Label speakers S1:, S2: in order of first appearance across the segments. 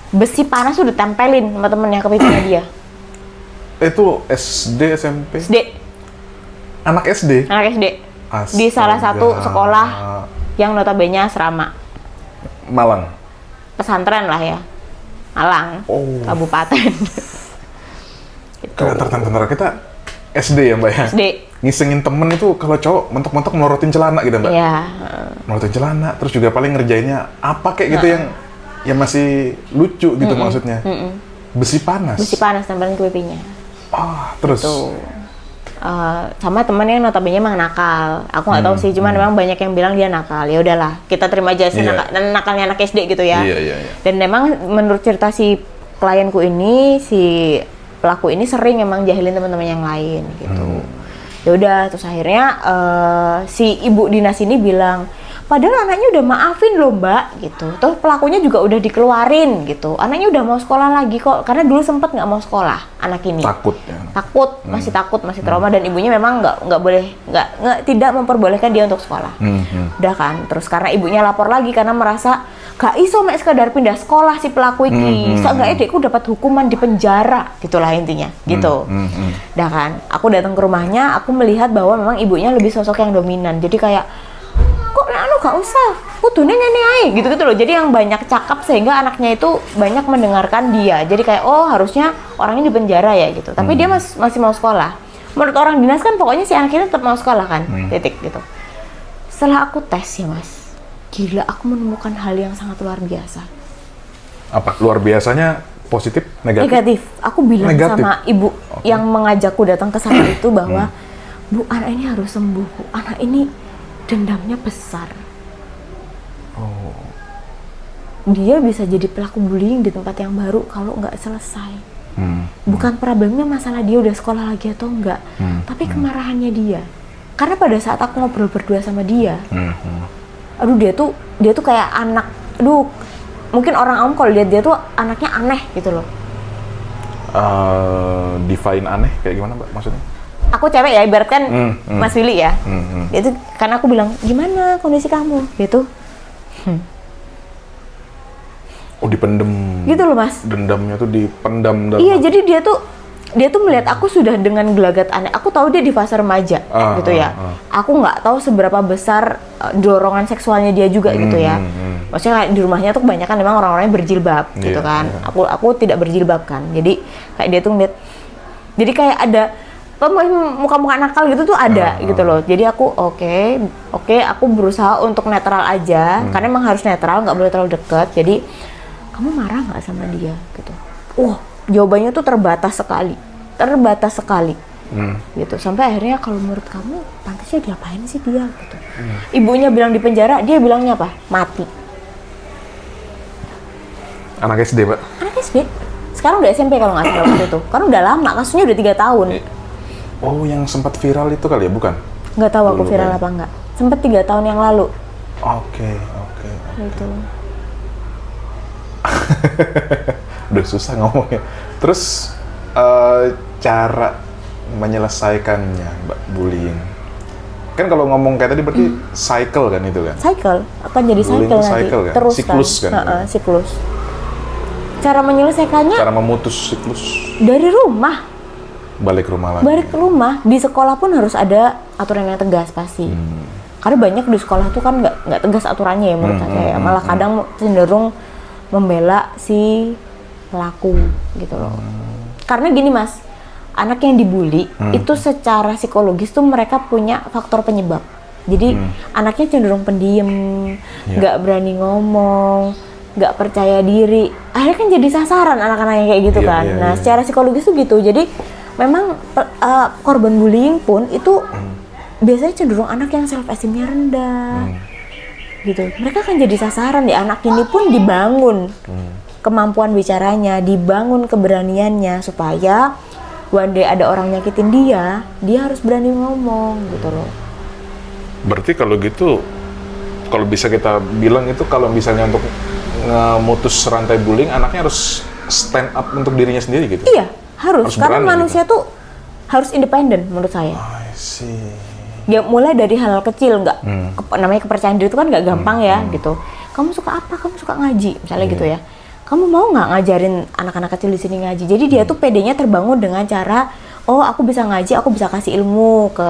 S1: besi panas udah tempelin sama temennya ke pipinya dia.
S2: Itu SD, SMP?
S1: SD.
S2: Anak SD?
S1: Anak SD.
S2: Astaga.
S1: Di salah satu sekolah yang notabene asrama.
S2: Malang?
S1: Pesantren lah ya. Malang.
S2: Oh.
S1: Kabupaten. Gitu.
S2: Tentara kita SD ya Mbak ya?
S1: SD.
S2: Ngisengin temen itu kalau cowok mentok-mentok melorotin celana gitu Mbak?
S1: Iya.
S2: Melorotin celana, terus juga paling ngerjainnya apa kayak gitu yang masih lucu gitu maksudnya. Besi panas?
S1: Besi panas tempelin ke pipinya.
S2: Terus?
S1: Tuh. Sama temen yang notabene emang nakal. Aku nggak tahu sih, cuman memang banyak yang bilang dia nakal. Ya udahlah, kita terima aja sih nakalnya anak SD gitu ya.
S2: Iya.
S1: Dan memang menurut cerita si klienku ini, si pelaku ini sering emang jahilin teman-teman yang lain gitu. Ya udah, terus akhirnya si ibu dinas ini bilang, padahal anaknya udah maafin loh Mbak gitu. Terus pelakunya juga udah dikeluarin gitu. Anaknya udah mau sekolah lagi kok, karena dulu sempet nggak mau sekolah anak ini.
S2: Takut ya?
S1: Takut, masih trauma, dan ibunya memang tidak memperbolehkan dia untuk sekolah. Udah kan, terus karena ibunya lapor lagi karena merasa gak iso mek sekadar pindah sekolah si pelaku iki. Seenggaknya dekku dapat hukuman di penjara, gitulah intinya, gitu. Udah kan, aku datang ke rumahnya, aku melihat bahwa memang ibunya lebih sosok yang dominan. Jadi kayak, kok anu gak usah, kudune ngene ae, gitu-gitu loh. Jadi yang banyak cakap sehingga anaknya itu banyak mendengarkan dia. Jadi kayak, oh harusnya orangnya di penjara ya gitu. Tapi dia masih mau sekolah. Menurut orang dinas kan pokoknya si anak ini tetap mau sekolah kan, titik gitu. Setelah aku tes ya Mas, gila, aku menemukan hal yang sangat luar biasa.
S2: Apa? Luar biasanya positif, negatif?
S1: Negatif. Aku bilang
S2: Negatif.
S1: sama ibu yang mengajakku datang ke sana itu bahwa, Bu, anak ini harus sembuh, Bu. Anak ini dendamnya besar. Dia bisa jadi pelaku bullying di tempat yang baru kalau nggak selesai. Bukan problemnya masalah dia udah sekolah lagi atau enggak, tapi kemarahannya dia. Karena pada saat aku ngobrol berdua sama dia, aduh dia tuh kayak anak, mungkin orang awam kalau lihat dia tuh anaknya aneh gitu loh.
S2: Define aneh kayak gimana Mbak maksudnya?
S1: Aku cewek ya, ibaratkan Mas Willy ya. Dia tuh, karena aku bilang, gimana kondisi kamu? Dia tuh,
S2: Oh dipendem.
S1: gitu loh Mas.
S2: Dendamnya tuh dipendam dalam.
S1: Iya, jadi dia tuh melihat aku sudah dengan gelagat aneh. Aku tahu dia di fase remaja gitu ya. Aku nggak tahu seberapa besar dorongan seksualnya dia juga gitu ya. Maksudnya kayak di rumahnya tuh kebanyakan memang orang-orangnya berjilbab gitu kan. Aku tidak berjilbab kan. Jadi kayak dia tuh ngeliat, jadi kayak ada muka-muka nakal gitu tuh ada gitu loh. Jadi aku oke, aku berusaha untuk netral aja, karena emang harus netral, nggak boleh terlalu dekat. Jadi kamu marah nggak sama dia gitu? Jawabannya tuh terbatas sekali gitu. Sampai akhirnya, kalau menurut kamu pantasnya diapain sih dia gitu? Ibunya bilang di penjara, dia bilangnya apa? Mati.
S2: Anak SD Mbak?
S1: Anak SD. Sekarang udah SMP kalau nggak salah waktu itu. Karena udah lama, kasusnya udah 3 tahun.
S2: Oh, yang sempat viral itu kali ya, bukan?
S1: Nggak tahu aku viral apa nggak. Sempet 3 tahun yang lalu.
S2: Oke.
S1: Gitu.
S2: Udah susah ngomongnya. Terus cara menyelesaikannya Mbak, bullying. Kan kalau ngomong kayak tadi berarti cycle kan itu kan?
S1: Cycle, akan jadi
S2: Bullying
S1: cycle nanti.
S2: cycle kan?
S1: Terus
S2: Siklus kan?
S1: Siklus. Cara menyelesaikannya
S2: Cara memutus siklus.
S1: dari rumah.
S2: Balik rumah lagi.
S1: Balik ke rumah. Di sekolah pun harus ada aturan yang tegas pasti. Karena banyak di sekolah tuh kan nggak tegas aturannya ya menurut saya. Malah kadang cenderung membela si pelaku gitu loh. Karena gini Mas, anak yang dibully itu secara psikologis tuh mereka punya faktor penyebab. Jadi anaknya cenderung pendiam, nggak berani ngomong, nggak percaya diri. Akhirnya kan jadi sasaran anak-anak yang kayak gitu kan. Nah, secara psikologis tuh gitu. Jadi memang korban bullying pun itu biasanya cenderung anak yang self esteemnya rendah. Gitu. Mereka kan jadi sasaran ya. Anak ini pun dibangun kemampuan bicaranya, dibangun keberaniannya supaya one day ada orang nyakitin dia harus berani ngomong gitu loh.
S2: Berarti kalau gitu, kalau bisa kita bilang itu kalau misalnya untuk memutus rantai bullying, anaknya harus stand up untuk dirinya sendiri gitu?
S1: Iya, harus karena manusia
S2: gitu.
S1: tuh harus independen menurut saya.
S2: I see.
S1: Ya mulai dari hal kecil, namanya kepercayaan diri itu kan nggak gampang ya gitu. Kamu suka apa? Kamu suka ngaji misalnya gitu ya. kamu mau nggak ngajarin anak-anak kecil di sini ngaji? Jadi dia tuh pedenya terbangun dengan cara, oh aku bisa ngaji, aku bisa kasih ilmu ke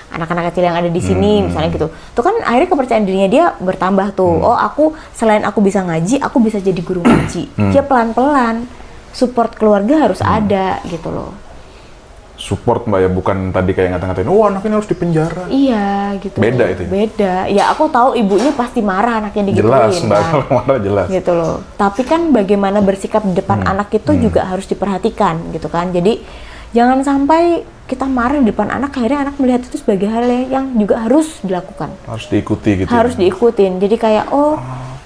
S1: anak-anak kecil yang ada di sini, misalnya gitu. Tuh kan akhirnya kepercayaan dirinya dia bertambah tuh. Oh aku selain aku bisa ngaji, aku bisa jadi guru ngaji. Dia pelan-pelan support keluarga harus ada gitu loh.
S2: Support Mbak ya, bukan tadi kayak ngata-ngatain, oh anak ini harus dipenjara.
S1: Iya gitu.
S2: Beda itu ya?
S1: Beda. Ya aku tahu ibunya pasti marah anaknya digituin.
S2: Jelas Mbak,
S1: kan.
S2: kalau marah jelas.
S1: Gitu loh. Tapi kan bagaimana bersikap di depan anak itu juga harus diperhatikan gitu kan. Jadi jangan sampai kita marah di depan anak, akhirnya anak melihat itu sebagai hal yang juga harus dilakukan.
S2: Harus diikuti gitu.
S1: Harus diikutin. Jadi kayak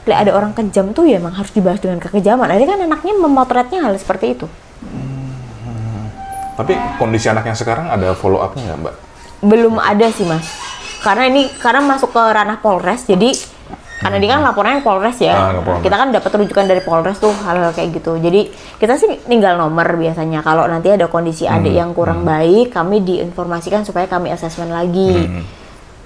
S1: lihat ada orang kejam tuh ya emang harus dibahas dengan kekejaman. Akhirnya kan anaknya memotretnya hal seperti itu.
S2: Tapi kondisi anak yang sekarang ada follow up-nya nggak Mbak?
S1: Belum ada sih Mas. Karena masuk ke ranah Polres, jadi karena dia kan laporannya Polres ya.
S2: Polres.
S1: Kita kan dapat rujukan dari Polres tuh hal-hal kayak gitu. Jadi kita sih tinggal nomor biasanya. Kalau nanti ada kondisi adik yang kurang baik, kami diinformasikan supaya kami asesmen lagi.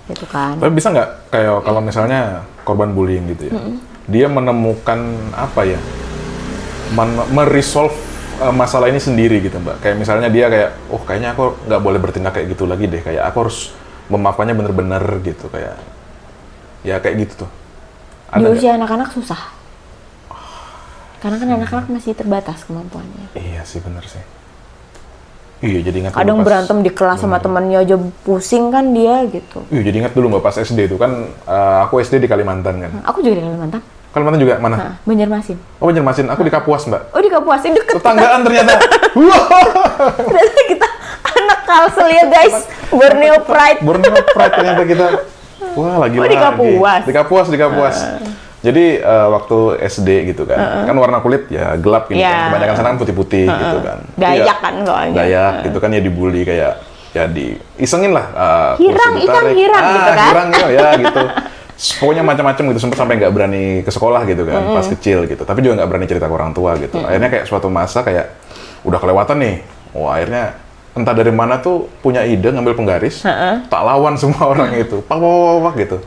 S1: Gitu kan.
S2: Tapi bisa nggak kayak kalau misalnya korban bullying gitu ya, dia menemukan apa ya, meresolve masalah ini sendiri gitu Mbak. Kayak misalnya dia kayak, oh kayaknya aku nggak boleh bertindak kayak gitu lagi deh. Kayak aku harus memaafkannya bener-bener gitu. Kayak, ya kayak gitu tuh.
S1: Di usia anak-anak susah. Karena kan anak-anak masih terbatas kemampuannya.
S2: Iya sih, bener sih. Iya, jadi ingat
S1: Kadang
S2: dulu
S1: berantem di kelas sama temannya aja pusing kan dia gitu.
S2: Iya, jadi ingat dulu Mbak pas SD itu kan, aku SD di Kalimantan kan.
S1: Aku juga di Kalimantan.
S2: Kalimantan juga mana?
S1: Banjarmasin.
S2: Oh Banjarmasin, aku di Kapuas Mbak.
S1: Oh di Kapuas, ini deket.
S2: Tetanggaan ternyata. Wah.
S1: Ternyata kita anak Kalsel ya guys. Borneo Pride.
S2: Borneo Pride ternyata kita. Wah lagi
S1: di Kapuas.
S2: Di Kapuas. Jadi waktu SD gitu kan, kan warna kulit ya gelap gitu kan. Kebanyakan sana kan putih-putih gitu kan.
S1: Dayak kan soalnya.
S2: Dayak gitu kan ya dibully kayak ya isengin lah.
S1: Hirang, ikan hirang gitu kan.
S2: Hirang ya gitu. Pokoknya macam-macam gitu, sampai nggak berani ke sekolah gitu kan, pas kecil gitu. Tapi juga nggak berani cerita ke orang tua gitu. Akhirnya kayak suatu masa kayak udah kelewatan nih. Wah akhirnya entah dari mana tuh punya ide ngambil penggaris, tak lawan semua orang itu, pak gitu.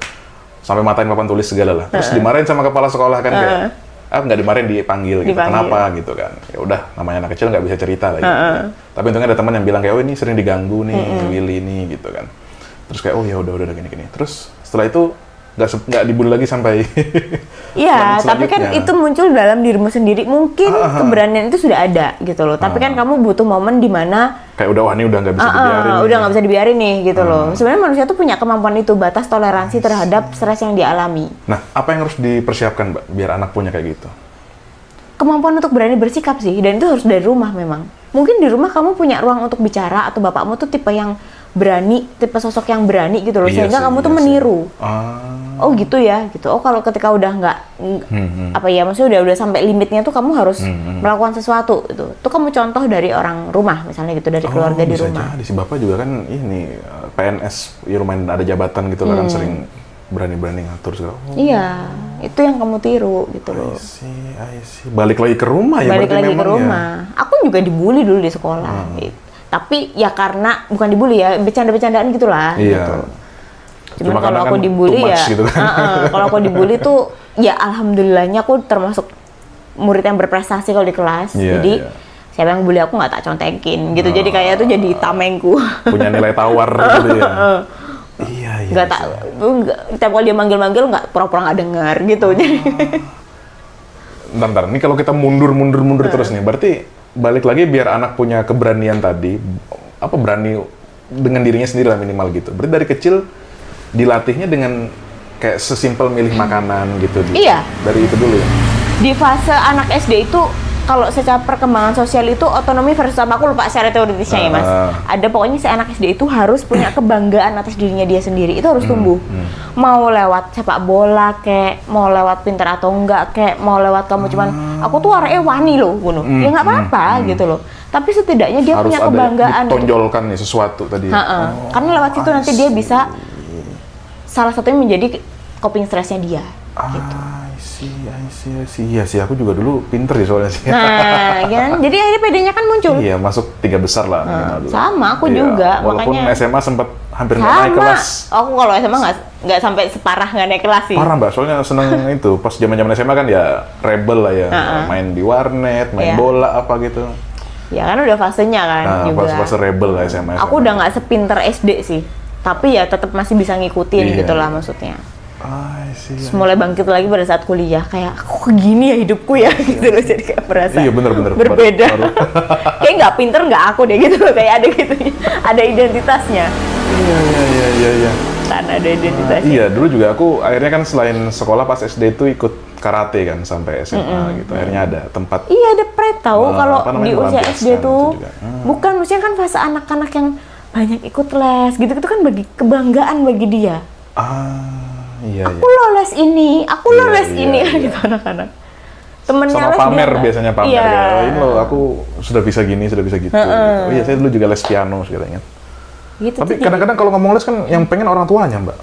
S2: Sampai matain papan tulis segala lah. Terus dimarahin sama kepala sekolah kan kayak, nggak dimarahin dipanggil gitu. Kenapa gitu kan? Ya udah namanya anak kecil nggak bisa cerita lah. Gitu. Tapi untungnya ada teman yang bilang kayak, oh ini sering diganggu nih, Willy ini gitu kan. Terus kayak, oh ya udah gini. Terus setelah itu nggak dibully lagi sampai
S1: iya, tapi kan itu muncul dalam dirimu sendiri. Mungkin keberanian itu sudah ada gitu loh. Tapi kan kamu butuh momen di mana
S2: kayak udah wah ini udah nggak bisa dibiarin.
S1: Udah nggak bisa dibiarin nih gitu loh. Sebenarnya manusia tuh punya kemampuan itu, batas toleransi terhadap stres yang dialami.
S2: Nah, apa yang harus dipersiapkan Mbak biar anak punya kayak gitu?
S1: Kemampuan untuk berani bersikap sih, dan itu harus dari rumah memang. Mungkin di rumah kamu punya ruang untuk bicara, atau bapakmu tuh tipe yang berani, tipe sosok yang berani gitu loh, sehingga kamu tuh meniru. Oh gitu ya, gitu. Oh kalau ketika udah nggak, apa ya, maksudnya udah sampai limitnya tuh kamu harus melakukan sesuatu gitu. Tuh kamu contoh dari orang rumah misalnya gitu, dari keluarga di rumah.
S2: Jadi si bapak juga kan ini PNS, ya lumayan ada jabatan gitu lah kan, sering berani-berani ngatur segala.
S1: Iya, itu yang kamu tiru gitu loh.
S2: I see. Balik lagi ke rumah ya.
S1: Balik lagi ke rumah. Ya. Aku juga dibully dulu di sekolah. Gitu. Tapi ya karena bukan dibully ya, bercanda-bercandaan gitulah.
S2: Iya.
S1: Gitu. Cuman kalau aku dibully ya,
S2: gitu kan.
S1: Kalau aku dibully tuh ya alhamdulillahnya aku termasuk murid yang berprestasi kalau di kelas. Jadi siapa yang bully aku nggak tak contekin gitu. Jadi kayak itu jadi tamengku. Punya
S2: nilai tawar gitu ya. Iya.
S1: Nggak tak, tiap kali dia manggil-manggil nggak pura-pura nggak dengar gitu. Jadi.
S2: Bentar, ini kalau kita mundur terus nih, berarti balik lagi biar anak punya keberanian tadi, apa berani dengan dirinya sendiri lah minimal gitu. Berarti dari kecil dilatihnya dengan kayak sesimpel milih makanan gitu.
S1: Iya.
S2: Dari itu dulu ya.
S1: Di fase anak SD itu kalau secara perkembangan sosial itu otonomi versus apa, aku lupa secara teoritisnya ya Mas. Ada pokoknya si anak SD itu harus punya kebanggaan atas dirinya dia sendiri, itu harus tumbuh. Mau lewat sepak bola kek, mau lewat pintar atau enggak kek, mau lewat kamu cuman aku tuh orangnya wani loh, bunuh. Ya nggak apa-apa gitu loh. Tapi setidaknya dia
S2: harus
S1: punya kebanggaan.
S2: Ditonjolkan nih sesuatu tadi.
S1: Karena lewat situ nanti dia bisa salah satunya menjadi coping stressnya dia. Gitu.
S2: I see. Iya sih, aku juga dulu pinter sih soalnya sih.
S1: Nah, kan? Jadi akhirnya PD-nya kan muncul.
S2: Iya, masuk 3 besar lah.
S1: Sama, aku juga.
S2: Walaupun
S1: makanya
S2: SMA sempat hampir nggak naik kelas.
S1: Aku kalau SMA nggak nggak sampai separah nggak naik kelas sih.
S2: Parah Mbak, soalnya seneng itu pas zaman SMA kan ya rebel lah ya, main di warnet, main bola apa gitu.
S1: Ya kan udah fasenya kan juga.
S2: Fase rebel lah SMA.
S1: Aku udah nggak sepinter SD sih, tapi ya tetap masih bisa ngikutin gitu lah maksudnya. Terus mulai bangkit lagi pada saat kuliah, kayak kok gini ya hidupku ya gitu loh, jadi kayak berasa
S2: bener.
S1: berbeda. Kayak nggak pinter nggak aku deh gitu loh, kayak ada gitu, ada identitasnya.
S2: Iya.
S1: Kan ada identitasnya.
S2: Iya, dulu juga aku akhirnya kan selain sekolah pas SD itu ikut karate kan sampai SMA gitu. Akhirnya ada tempat.
S1: Iya, ada pret tahu kalau di usia SD tuh. Bukan, maksudnya kan fase anak-anak yang banyak ikut les gitu-gitu kan bagi kebanggaan bagi dia.
S2: Iya.
S1: Aku lo les ini, aku lo les ini gitu anak-anak. Temennya
S2: sama
S1: les
S2: pamer biasanya pamer ya. Ini loh aku sudah bisa gini, sudah bisa gitu. Oh iya, saya dulu juga les piano katanya.
S1: Gitu,
S2: tapi kadang-kadang kalau ngomong les kan yang pengen orang tuanya, Mbak.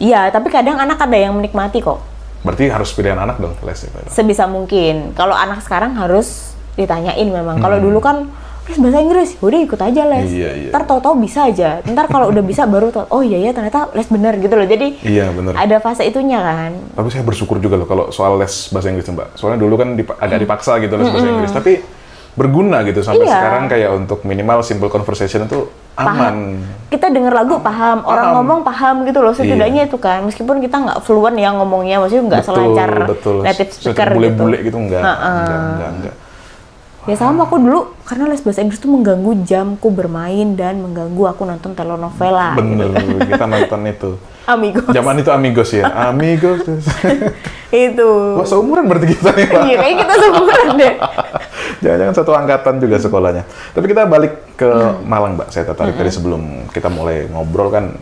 S1: Iya, tapi kadang anak ada yang menikmati kok.
S2: Berarti harus pilihan anak dong les itu.
S1: Sebisa mungkin. Kalau anak sekarang harus ditanyain memang. Kalau dulu kan les bahasa Inggris, udah ikut aja les.
S2: Iya.
S1: Ntar tahu-tahu bisa aja. Ntar kalau udah bisa baru tahu, oh iya ternyata les bener gitu loh. Jadi
S2: bener.
S1: ada fase itunya kan.
S2: Tapi saya bersyukur juga loh kalau soal les bahasa Inggris, Mbak. Soalnya dulu kan agak dipaksa gitu les bahasa Inggris, tapi berguna gitu sampai sekarang kayak untuk minimal simple conversation itu aman.
S1: Kita denger lagu paham, orang ngomong paham gitu loh. Setidaknya itu kan, meskipun kita nggak fluent ya ngomongnya, maksudnya nggak selancar native speaker gitu.
S2: Bule-bule gitu enggak.
S1: Ya sama aku dulu, karena les bahasa Inggris tuh mengganggu jamku bermain dan mengganggu aku nonton telenovela.
S2: Bener, gitu. Kita nonton itu.
S1: Amigos.
S2: Zaman itu Amigos ya, Amigos.
S1: Itu.
S2: Wah, seumuran berarti kita nih, Pak.
S1: Iya, kayaknya kita seumuran deh.
S2: Jangan-jangan satu angkatan juga sekolahnya. Tapi kita balik ke Malang, Mbak. Saya tertarik tadi sebelum kita mulai ngobrol kan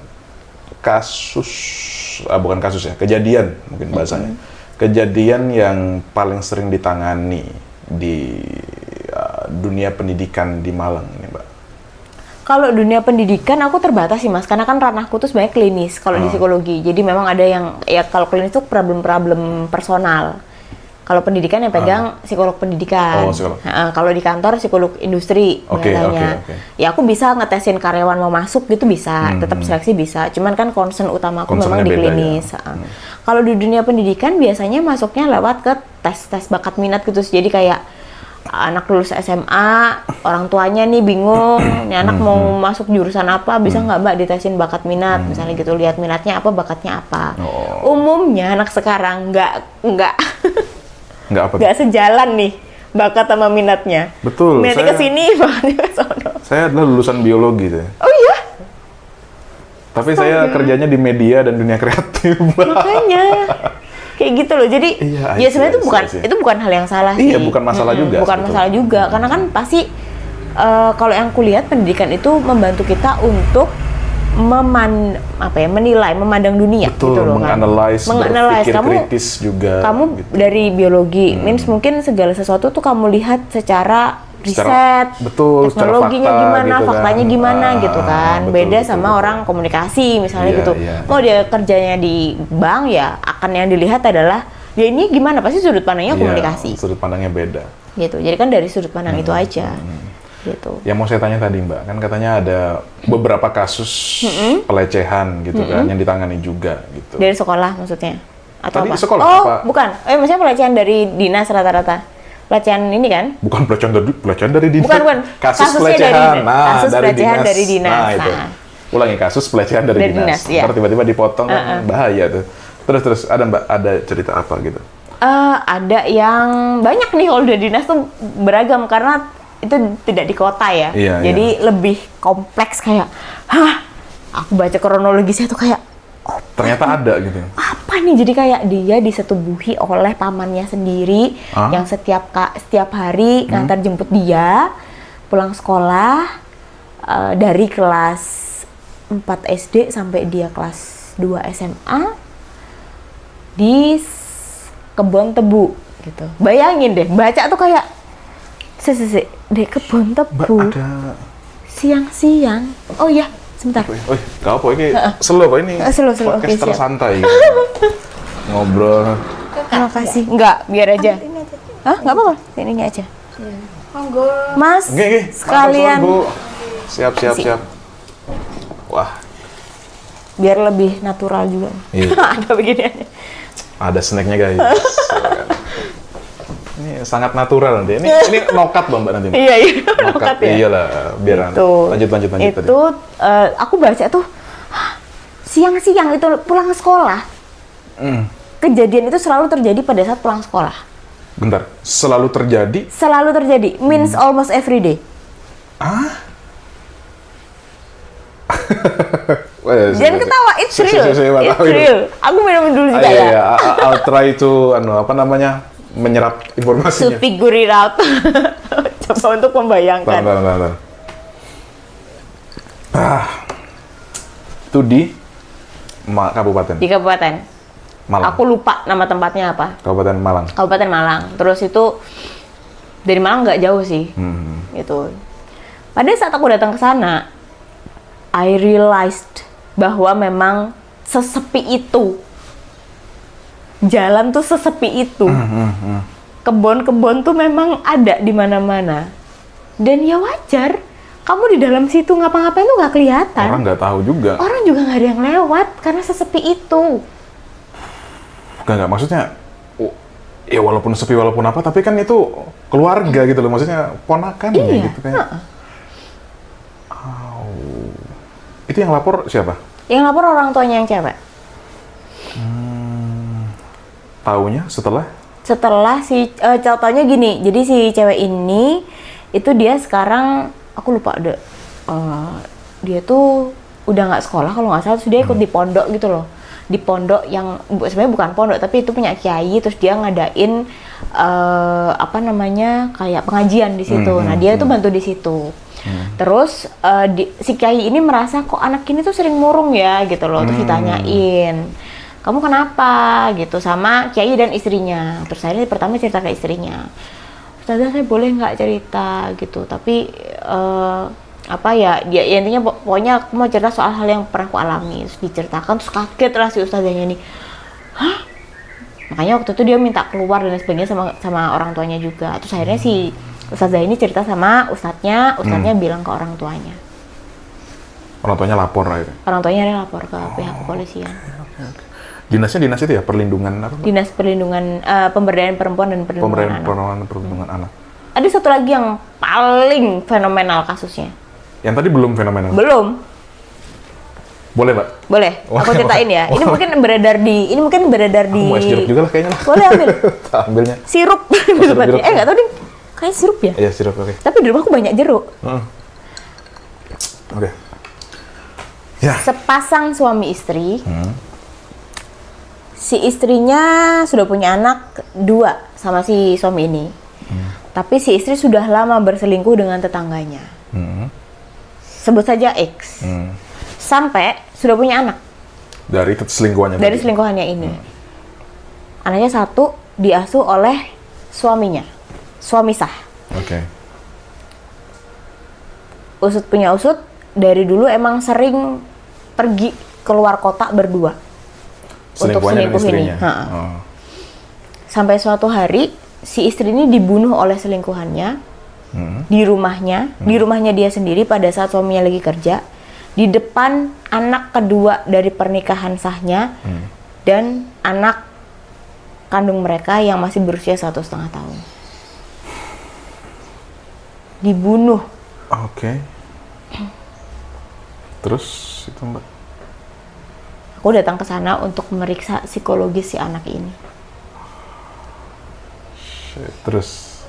S2: bukan kasus ya, kejadian mungkin bahasanya. Kejadian yang paling sering ditangani di dunia pendidikan di Malang ini, Mbak.
S1: Kalau dunia pendidikan aku terbatas sih Mas, karena kan ranahku tuh sebenarnya klinis kalau di psikologi. Jadi memang ada yang, ya kalau klinis tuh problem-problem personal. Kalau pendidikan yang pegang psikolog pendidikan. Kalau di kantor psikolog industri namanya. Ya aku bisa ngetesin karyawan mau masuk gitu bisa, tetap seleksi bisa. Cuman kan concern utama aku memang di klinis. Kalau di dunia pendidikan biasanya masuknya lewat ke tes bakat minat gitu. Jadi kayak anak lulus SMA, orang tuanya nih bingung, nih anak mau masuk jurusan apa, bisa nggak Mbak ditesin bakat minat, misalnya gitu, lihat minatnya apa, bakatnya apa. Umumnya anak sekarang nggak sejalan nih bakat sama minatnya.
S2: Betul.
S1: Minatnya ke sini, bakatnya ke sono.
S2: Saya adalah lulusan biologi saya.
S1: Oh iya?
S2: Tapi saya kerjanya di media dan dunia kreatif.
S1: Makanya kayak gitu loh. Jadi ya sebenarnya itu bukan hal yang salah sih.
S2: Iya, bukan masalah juga.
S1: Bukan masalah juga, karena kan pasti kalau yang kulihat pendidikan itu membantu kita untuk menilai, memandang dunia.
S2: Betul,
S1: gitu loh,
S2: menganalisis, berpikir kritis juga.
S1: Kamu gitu. Dari biologi, means mungkin segala sesuatu tuh kamu lihat secara riset, teknologinya
S2: fakta,
S1: gimana,
S2: gitu
S1: faktanya
S2: kan.
S1: gimana gitu kan. Beda sama orang komunikasi misalnya gitu. Mau dia kerjanya di bank ya akan yang dilihat adalah ya ini gimana, pasti sudut pandangnya komunikasi.
S2: Sudut pandangnya beda.
S1: Gitu. Jadi kan dari sudut pandang itu aja. Gitu.
S2: Yang mau saya tanya tadi Mbak, kan katanya ada beberapa kasus pelecehan gitu kan yang ditangani juga gitu.
S1: Dari sekolah maksudnya? Atau
S2: tadi
S1: apa?
S2: sekolah?
S1: Oh,
S2: apa?
S1: bukan. Maksudnya pelecehan dari dinas rata-rata. Pelecehan ini kan?
S2: Bukan pelecehan dari dinas.
S1: Bukan.
S2: Kasus pelecehan.
S1: Kasus pelecehan dari dinas.
S2: Nah, itu. Ulangi, kasus pelecehan dari dinas.
S1: Ya.
S2: Ntar tiba-tiba dipotong kan bahaya tuh. Terus ada Mbak, ada cerita apa gitu?
S1: Ada yang banyak nih kalau dari dinas tuh beragam karena itu tidak di kota ya. Jadi lebih kompleks kayak, aku baca kronologisnya tuh kayak,
S2: ternyata ada gitu.
S1: Apa nih? Jadi kayak dia disetubuhi oleh pamannya sendiri yang setiap hari ngantar jemput dia pulang sekolah dari kelas 4 SD sampai dia kelas 2 SMA di kebun tebu gitu. Bayangin deh, baca tuh kayak di kebun tebu.
S2: Ada
S1: siang-siang. Oh iya, sebentar.
S2: Gak apa ini slow kok ini.
S1: Slow.
S2: Podcast tersantai gitu. Ngobrol.
S1: Terima kasih. Enggak, biar aja. Enggak apa-apa. Ini aja.
S3: Monggo.
S1: Mas, sekalian.
S2: Bu. Siap. Wah.
S1: biar lebih natural juga.
S2: Iya.
S1: Ada beginiannya.
S2: Ada snacknya guys. Ini sangat natural nanti. Ini nokat loh Mbak nanti.
S1: Iya,
S2: Nokat
S1: ya.
S2: Iyalah, biar
S1: Itu.
S2: lanjut tadi.
S1: Itu aku baca tuh siang-siang itu pulang sekolah. Kejadian itu selalu terjadi pada saat pulang sekolah.
S2: Bentar, selalu terjadi?
S1: Selalu terjadi, means almost every day. Jangan ketawa, it's real. It's real. Aku minum dulu juga ya.
S2: Iya, I'll try to menyerap
S1: To
S2: informasinya.
S1: figure it out. Coba untuk membayangkan.
S2: Bentar. Itu di kabupaten
S1: Di Kabupaten.
S2: Malang.
S1: Aku lupa nama tempatnya apa.
S2: Kabupaten Malang.
S1: Kabupaten Malang. Terus itu dari Malang nggak jauh sih. Itu. Pada saat aku datang ke sana, I realized bahwa memang sesepi itu. Jalan tuh sesepi itu. Kebun-kebun tuh memang ada di mana-mana. Dan ya wajar, kamu di dalam situ ngapa-ngapain tuh nggak kelihatan.
S2: Orang nggak tahu juga.
S1: Orang juga nggak ada yang lewat karena sesepi itu.
S2: Nggak, maksudnya, ya walaupun sepi walaupun apa, tapi kan itu keluarga gitu loh, maksudnya ponakannya
S1: Iya,
S2: gitu kayak. Itu yang lapor siapa?
S1: Yang lapor orang tuanya yang cewek.
S2: Taunya setelah?
S1: Setelah contohnya gini, jadi si cewek ini itu dia sekarang aku lupa ada dia tuh udah nggak sekolah kalau nggak salah, terus dia ikut di pondok gitu loh, di pondok yang sebenarnya bukan pondok tapi itu punya kiai, terus dia ngadain kayak pengajian di situ. Nah dia tuh bantu di situ. Terus si kiai ini merasa kok anak ini tuh sering murung ya gitu loh, terus ditanyain kamu kenapa gitu sama kiai dan istrinya. Terus akhirnya pertama cerita ke istrinya, Ustazah saya boleh nggak cerita gitu, tapi dia intinya pokoknya aku mau cerita soal hal yang pernah aku alami. Terus diceritakan, terus kaget lah si ustazahnya ini. Hah? Makanya waktu itu dia minta keluar dan sebagainya sama orang tuanya juga. Terus akhirnya si ustazah ini cerita sama ustadznya bilang ke orang tuanya.
S2: Orang tuanya lapor akhirnya?
S1: Orang tuanya lapor ke pihak kepolisian.
S2: Okay. Dinasnya dinas itu ya, perlindungan apa?
S1: Dinas Perlindungan Pemberdayaan Perempuan dan
S2: Perlindungan Anak.
S1: Ada satu lagi yang paling fenomenal kasusnya.
S2: Yang tadi belum fenomenal?
S1: Belum.
S2: Boleh, Mbak?
S1: Boleh, aku ceritain ya. Ini mungkin beredar di...
S2: Aku mau es jeruk juga lah kayaknya.
S1: Boleh ambil.
S2: Ambilnya.
S1: Sirup.
S2: Sirup.
S1: Nggak tahu deh. Kayak sirup ya?
S2: Iya, sirup, oke.
S1: Tapi di rumahku banyak jeruk.
S2: Oke. Ya.
S1: Sepasang suami istri. Si istrinya sudah punya anak 2 sama si suami ini. Tapi si istri sudah lama berselingkuh dengan tetangganya. Sebut saja X. Sampai sudah punya anak.
S2: Dari selingkuhannya?
S1: Dari selingkuhannya ini. Anaknya 1 diasuh oleh suaminya. Suami sah.
S2: Oke.
S1: Usut punya usut, dari dulu emang sering pergi keluar kota berdua. Untuk selingkuh ini. Sampai suatu hari si istri ini dibunuh oleh selingkuhannya di rumahnya, di rumahnya dia sendiri pada saat suaminya lagi kerja, di depan anak kedua dari pernikahan sahnya dan anak kandung mereka yang masih berusia 1,5 tahun. Dibunuh.
S2: Oke. Terus itu Mbak?
S1: Aku datang ke sana untuk memeriksa psikologis si anak ini.
S2: Terus?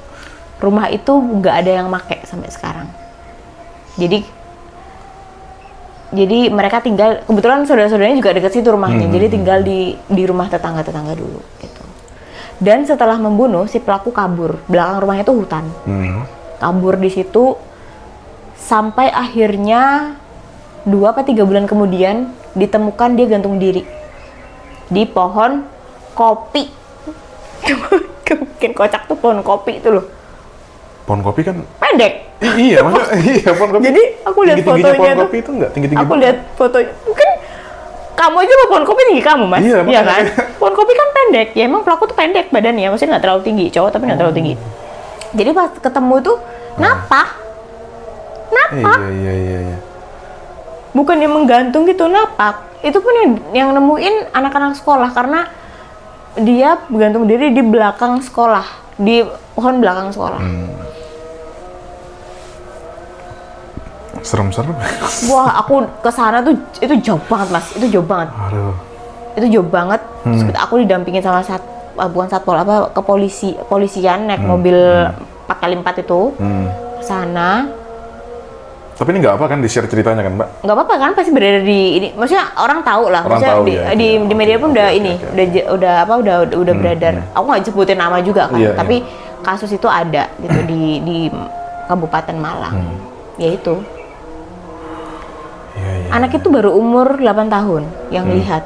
S1: Rumah itu nggak ada yang make sampai sekarang. Jadi mereka tinggal, kebetulan saudara-saudaranya juga dekat situ rumahnya. Jadi tinggal di rumah tetangga-tetangga dulu gitu. Dan setelah membunuh, si pelaku kabur. Belakang rumahnya itu hutan. Kabur di situ sampai akhirnya 2-3 bulan kemudian ditemukan dia gantung diri di pohon kopi. Mungkin kocak tuh pohon kopi itu loh.
S2: Pohon kopi kan
S1: pendek.
S2: Iya, maksudnya iya pohon kopi.
S1: Jadi aku lihat fotonya
S2: pohon kopi itu enggak tinggi-tinggi.
S1: Aku lihat fotonya. Mungkin kamu aja mau pohon kopi tinggi kamu, Mas. Iya kan? Pohon kopi kan pendek. Ya emang pelaku tuh pendek badannya, maksudnya nggak terlalu tinggi, cowok tapi nggak terlalu tinggi. Jadi pas ketemu itu napak.
S2: Iya.
S1: Bukan dia menggantung gitu, napak. itu pun yang nemuin anak-anak sekolah karena dia bergantung diri di belakang sekolah, di pohon belakang sekolah.
S2: Serem-serem.
S1: Wah, aku kesana tuh itu jauh banget mas, itu jauh banget.
S2: Aduh.
S1: Itu jauh banget. Terus aku didampingin sama bukan satpol apa kepolisian naik mobil 4x4 itu ke sana.
S2: Tapi ini nggak apa kan di-share ceritanya kan, Mbak?
S1: Nggak apa-apa kan, pasti beredar di ini. Maksudnya orang tahu lah.
S2: Orang
S1: Maksudnya
S2: tahu,
S1: di media pun udah ini, udah beredar. Aku nggak sebutin nama juga kan, tapi kasus itu ada gitu di Kabupaten Malang. Ya itu. Anak itu baru umur 8 tahun yang lihat.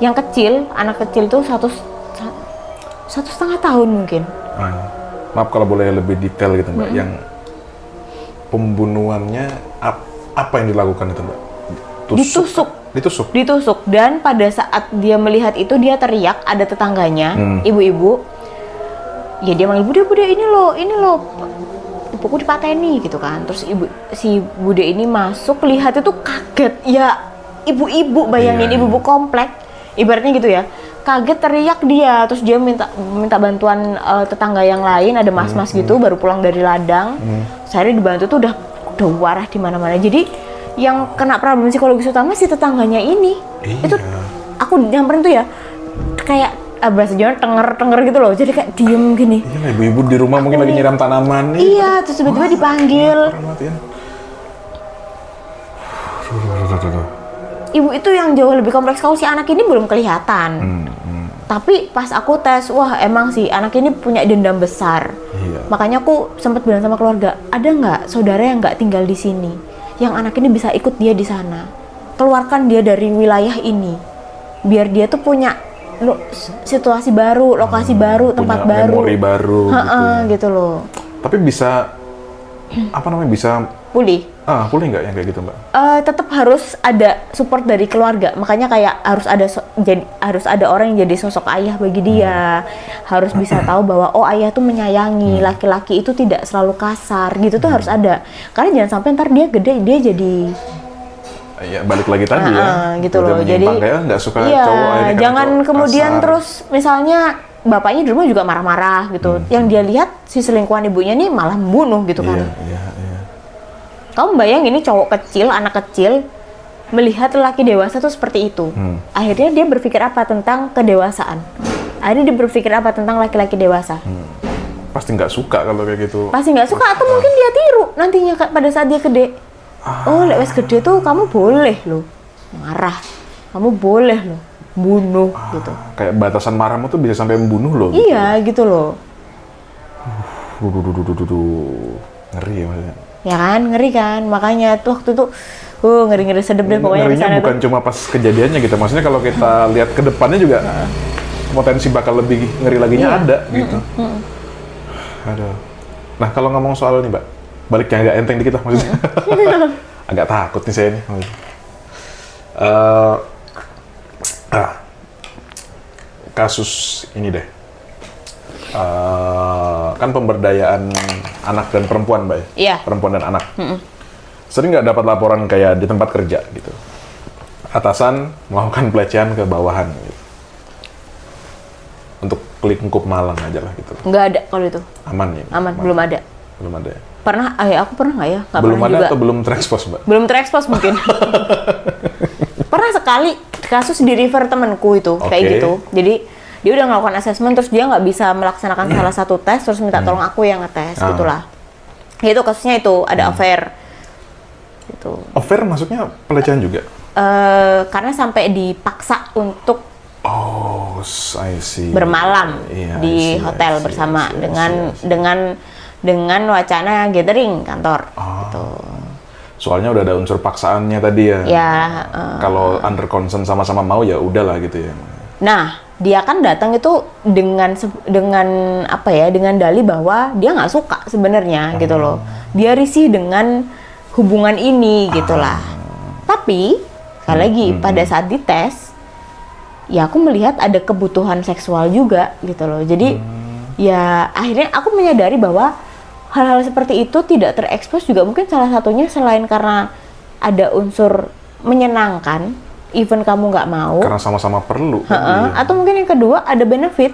S1: Yang kecil, anak kecil tuh 1,5 tahun mungkin.
S2: Maaf kalau boleh lebih detail gitu, Mbak. Yang pembunuhannya apa yang dilakukan itu, Mbak?
S1: Ditusuk. Dan pada saat dia melihat itu dia teriak, ada tetangganya, ibu-ibu. Ya dia manggil, "Bude, ini loh. Ibuku dipateni," gitu kan. Terus si bude ini masuk, lihat itu kaget. Ya ibu-ibu, bayangin ibu-ibu komplek, ibaratnya gitu ya. Kaget, teriak dia. Terus dia minta bantuan tetangga yang lain, ada mas-mas gitu baru pulang dari ladang. Saya dibantu tuh udah warah di mana-mana. Jadi yang kena problem psikologis utama si tetangganya ini. Itu aku nyamperin tuh ya kayak bahasa Jawa tenger gitu loh. Jadi kayak diem gini.
S2: Iya, ibu-ibu di rumah mungkin lagi nyiram tanaman nih.
S1: Iya, terus tiba-tiba dipanggil. Ibu itu yang jauh lebih kompleks. Kalau si anak ini belum kelihatan. Tapi pas aku tes, wah emang sih anak ini punya dendam besar. Makanya aku sempat bilang sama keluarga, ada nggak saudara yang nggak tinggal di sini, yang anak ini bisa ikut dia di sana, keluarkan dia dari wilayah ini, biar dia tuh punya situasi baru, lokasi baru, tempat baru,
S2: memori baru,
S1: gitu loh.
S2: Tapi bisa bisa
S1: pulih
S2: nggak yang kayak gitu, Mbak?
S1: Tetap harus ada support dari keluarga. Makanya kayak harus ada orang yang jadi sosok ayah bagi dia. Harus bisa tahu bahwa ayah tuh menyayangi, laki-laki itu tidak selalu kasar gitu tuh harus ada. Karena jangan sampai ntar dia gede dia jadi
S2: balik lagi tadi
S1: gitu loh. Jadi
S2: nggak suka cowok akhirnya
S1: jangan
S2: cowok
S1: kemudian
S2: kasar.
S1: Terus misalnya bapaknya di rumah juga marah-marah gitu. Yang dia lihat si selingkuhan ibunya nih malah membunuh gitu kan.
S2: Iya.
S1: Kamu bayangin ini cowok kecil, anak kecil melihat lelaki dewasa tuh seperti itu. Akhirnya dia berpikir apa tentang kedewasaan? Akhirnya dia berpikir apa tentang laki-laki dewasa?
S2: Pasti nggak suka kalau kayak gitu.
S1: Pasti nggak suka atau mungkin dia tiru nantinya pada saat dia gede. Lek wes gede tuh kamu boleh loh marah, kamu boleh loh bunuh gitu.
S2: Kayak batasan marahmu tuh bisa sampai membunuh loh.
S1: Iya gitu loh.
S2: Ngeri ya maksudnya.
S1: Ya kan, ngeri kan, makanya tuh waktu itu ngeri-ngeri sedep deh pokoknya
S2: ngerinya
S1: kesana
S2: bukan
S1: tuh.
S2: cuma pas kejadiannya gitu, maksudnya kalau kita lihat ke depannya juga potensi bakal lebih ngeri laginya ada gitu. Aduh. Nah kalau ngomong soal ini, Mbak, balik yang agak enteng dikit lah maksudnya. Agak takut nih saya nih. Kasus ini deh. Kan pemberdayaan anak dan perempuan, Mbak ya?
S1: Iya.
S2: Perempuan dan anak. Sering nggak dapat laporan kayak di tempat kerja gitu? Atasan melakukan pelecehan ke bawahan gitu. Untuk lingkup Malang aja lah gitu.
S1: Nggak ada kalau itu.
S2: Aman ya?
S1: Aman, belum ada.
S2: Belum ada ya?
S1: Pernah, aku pernah nggak ya? Nggak
S2: Belum
S1: pernah
S2: ada
S1: juga.
S2: atau belum terekspos, Mbak?
S1: Belum terekspos mungkin. Pernah sekali kasus di refer temenku itu, kayak gitu. Jadi dia udah melakukan asesmen, terus dia nggak bisa melaksanakan salah satu tes, terus minta tolong aku yang ngetes, gitulah. Itu kasusnya itu, ada affair. Gitu.
S2: Affair maksudnya pelecehan juga?
S1: Karena sampai dipaksa untuk
S2: I see.
S1: bermalam di hotel bersama dengan wacana gathering kantor. Gitu.
S2: Soalnya udah ada unsur paksaannya tadi ya. Kalau under consent sama-sama mau ya udahlah gitu ya.
S1: Nah, dia kan datang itu dengan apa ya? Dengan dalih bahwa dia nggak suka sebenarnya gitu loh. Dia risih dengan hubungan ini gitulah. Tapi sekali lagi pada saat dites, ya aku melihat ada kebutuhan seksual juga gitu loh. Jadi ya akhirnya aku menyadari bahwa hal-hal seperti itu tidak terekspos juga mungkin salah satunya selain karena ada unsur menyenangkan, even kamu nggak mau,
S2: Karena sama-sama perlu. Kan? Iya.
S1: atau mungkin yang kedua ada benefit.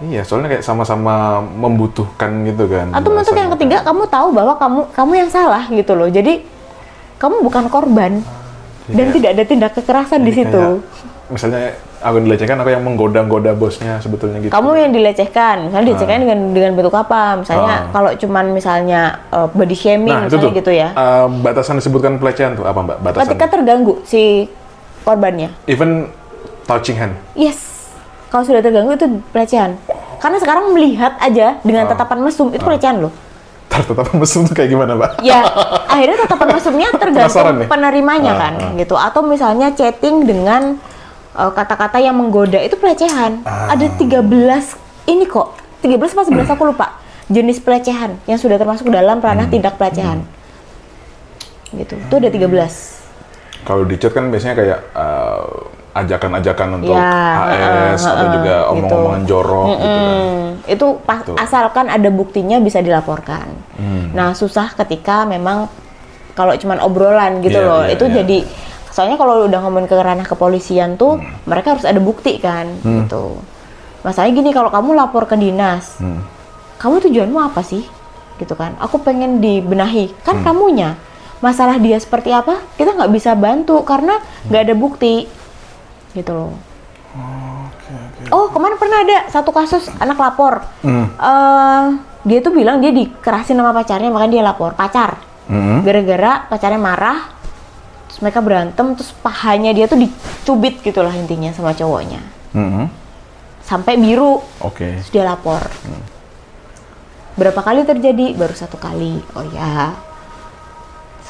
S2: Iya, soalnya kayak sama-sama membutuhkan gitu kan.
S1: Atau mungkin yang
S2: bahasanya.
S1: ketiga kamu tahu bahwa kamu yang salah gitu loh. Jadi kamu bukan korban dan
S2: Iya.
S1: tidak ada tindak kekerasan di
S2: Jadi
S1: situ.
S2: kayak, misalnya aku yang dilecehkan, aku yang menggoda-goda bosnya sebetulnya gitu.
S1: Kamu yang dilecehkan, misalnya dilecehkan dengan bentuk apa? Misalnya kalau cuman misalnya body shaming
S2: Nah, itu
S1: misalnya
S2: tuh.
S1: gitu ya.
S2: Batasan disebutkan pelecehan tuh apa, Mbak? Batasan.
S1: Ketika terganggu si korbannya.
S2: Even touching hand.
S1: Yes. Kalau sudah terganggu itu pelecehan. Karena sekarang melihat aja dengan tatapan mesum itu pelecehan loh.
S2: Tatapan mesum tuh kayak gimana, Mbak?
S1: Ya, akhirnya tatapan mesumnya
S2: Penasaran
S1: tergantung
S2: nih.
S1: penerimanya kan, gitu. Atau misalnya chatting dengan kata-kata yang menggoda itu pelecehan. Ada 13 ini kok, 13 apa 11 aku lupa. Jenis pelecehan yang sudah termasuk dalam ranah tindak pelecehan. Gitu. Itu ada 13.
S2: Kalau di chat kan biasanya kayak ajakan-ajakan untuk
S1: Ya,
S2: HS atau juga
S1: gitu.
S2: omong-omongan jorok gitu kan.
S1: Itu asalkan ada buktinya bisa dilaporkan. Nah, susah ketika memang kalau cuman obrolan gitu
S2: Iya,
S1: loh.
S2: iya,
S1: Itu
S2: iya.
S1: jadi soalnya kalau udah ngomongin ke ranah kepolisian tuh mereka harus ada bukti kan gitu. Masalahnya gini, kalau kamu lapor ke dinas, kamu tujuanmu apa sih? Gitu kan. Aku pengen dibenahi. Kan kamunya. Masalah dia seperti apa, kita nggak bisa bantu karena nggak ada bukti. Gitu loh. Oh, kemarin pernah ada satu kasus anak lapor. Dia tuh bilang dia dikerasin sama pacarnya, makanya dia lapor. Pacar. Gara-gara pacarnya marah, terus mereka berantem, terus pahanya dia tuh dicubit gitu lah intinya sama cowoknya. Sampai biru,
S2: Oke.
S1: terus dia lapor. Berapa kali terjadi? Baru 1 kali. Oh ya.